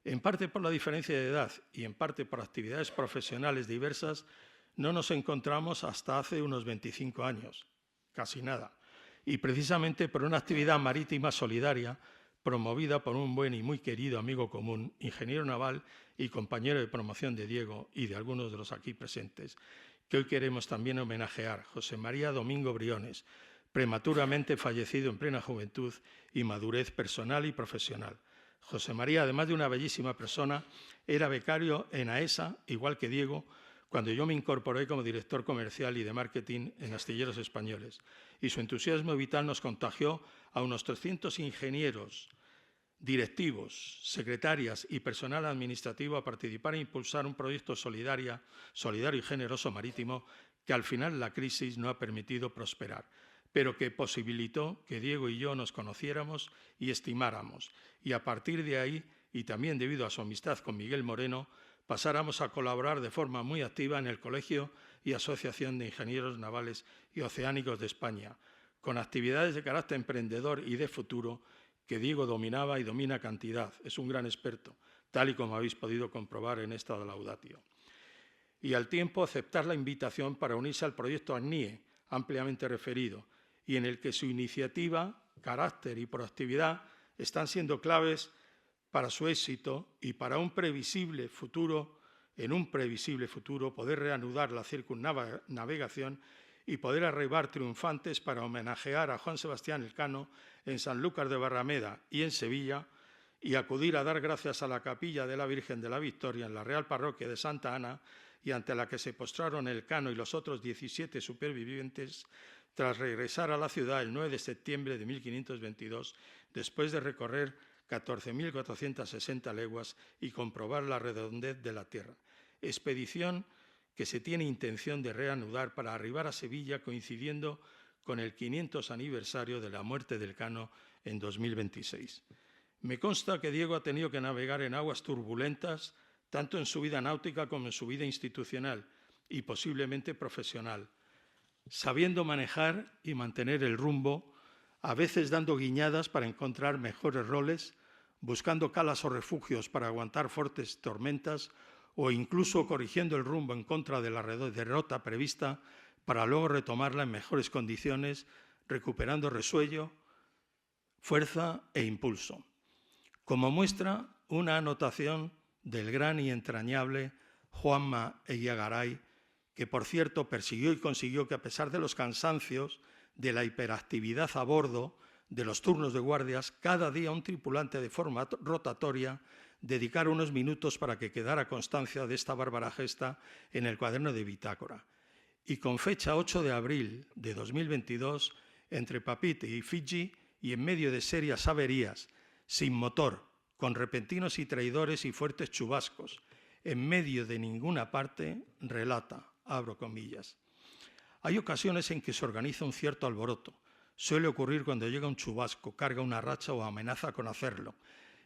En parte por la diferencia de edad y en parte por actividades profesionales diversas, no nos encontramos hasta hace unos 25 años, casi nada, y precisamente por una actividad marítima solidaria promovida por un buen y muy querido amigo común, ingeniero naval y compañero de promoción de Diego y de algunos de los aquí presentes, que hoy queremos también homenajear, José María Domingo Briones, prematuramente fallecido en plena juventud y madurez personal y profesional. José María, además de una bellísima persona, era becario en AESA, igual que Diego, cuando yo me incorporé como director comercial y de marketing en Astilleros Españoles, y su entusiasmo vital nos contagió a unos 300 ingenieros, directivos, secretarias y personal administrativo a participar e impulsar un proyecto solidario y generoso marítimo que al final la crisis no ha permitido prosperar, pero que posibilitó que Diego y yo nos conociéramos y estimáramos, y a partir de ahí, y también debido a su amistad con Miguel Moreno, pasáramos a colaborar de forma muy activa en el Colegio y Asociación de Ingenieros Navales y Oceánicos de España, con actividades de carácter emprendedor y de futuro que Diego dominaba y domina a cantidad. Es un gran experto, tal y como habéis podido comprobar en esta laudatio. Y al tiempo aceptar la invitación para unirse al proyecto ACNIE, ampliamente referido, y en el que su iniciativa, carácter y proactividad están siendo claves para su éxito y para un previsible futuro, poder reanudar la circunnavegación y poder arribar triunfantes para homenajear a Juan Sebastián Elcano en Sanlúcar de Barrameda y en Sevilla, y acudir a dar gracias a la capilla de la Virgen de la Victoria en la Real Parroquia de Santa Ana, y ante la que se postraron Elcano y los otros 17 supervivientes, tras regresar a la ciudad el 9 de septiembre de 1522, después de recorrer 14.460 leguas y comprobar la redondez de la tierra. Expedición que se tiene intención de reanudar para arribar a Sevilla coincidiendo con el 500 aniversario de la muerte de Elcano en 2026. Me consta que Diego ha tenido que navegar en aguas turbulentas, tanto en su vida náutica como en su vida institucional y posiblemente profesional, sabiendo manejar y mantener el rumbo, a veces dando guiñadas para encontrar mejores roles, buscando calas o refugios para aguantar fuertes tormentas o incluso corrigiendo el rumbo en contra de la derrota prevista para luego retomarla en mejores condiciones, recuperando resuello, fuerza e impulso. Como muestra, una anotación del gran y entrañable Juanma Eguiagaray, que por cierto persiguió y consiguió que a pesar de los cansancios, de la hiperactividad a bordo, de los turnos de guardias, cada día un tripulante de forma rotatoria dedicara unos minutos para que quedara constancia de esta bárbara gesta en el cuaderno de bitácora. Y con fecha 8 de abril de 2022, entre Papeete y Fiji, y en medio de serias averías, sin motor, con repentinos y traidores y fuertes chubascos, en medio de ninguna parte, relata, abro comillas. Hay ocasiones en que se organiza un cierto alboroto. Suele ocurrir cuando llega un chubasco, carga una racha o amenaza con hacerlo,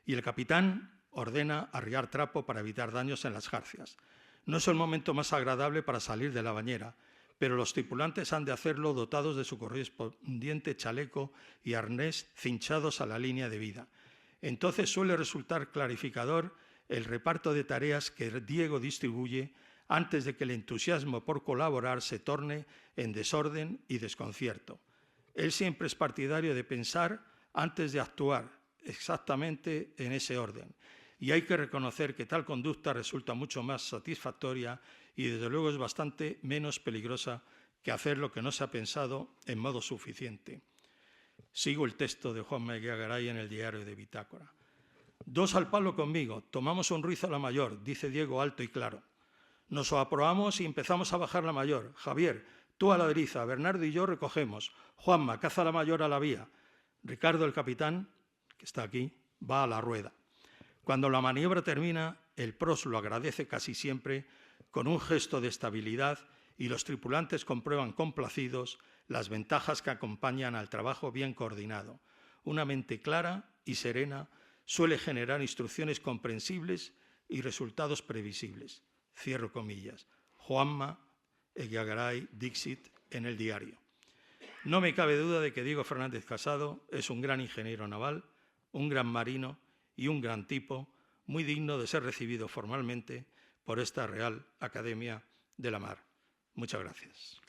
y el capitán ordena arriar trapo para evitar daños en las jarcias. No es el momento más agradable para salir de la bañera, pero los tripulantes han de hacerlo dotados de su correspondiente chaleco y arnés cinchados a la línea de vida. Entonces suele resultar clarificador el reparto de tareas que Diego distribuye antes de que el entusiasmo por colaborar se torne en desorden y desconcierto. Él siempre es partidario de pensar antes de actuar, exactamente en ese orden. Y hay que reconocer que tal conducta resulta mucho más satisfactoria y desde luego es bastante menos peligrosa que hacer lo que no se ha pensado en modo suficiente. Sigo el texto de Juanma Eguiagaray en el diario de bitácora. 2 al palo conmigo, tomamos un rizo a la mayor, dice Diego alto y claro. Nos aprobamos y empezamos a bajar la mayor. Javier, tú a la deriza, Bernardo y yo recogemos. Juanma, caza la mayor a la vía. Ricardo, el capitán, que está aquí, va a la rueda. Cuando la maniobra termina, el pros lo agradece casi siempre con un gesto de estabilidad y los tripulantes comprueban complacidos las ventajas que acompañan al trabajo bien coordinado. Una mente clara y serena suele generar instrucciones comprensibles y resultados previsibles. Cierro comillas. Juanma Eguiagaray Dixit en el diario. No me cabe duda de que Diego Fernández Casado es un gran ingeniero naval, un gran marino y un gran tipo, muy digno de ser recibido formalmente por esta Real Academia de la Mar. Muchas gracias.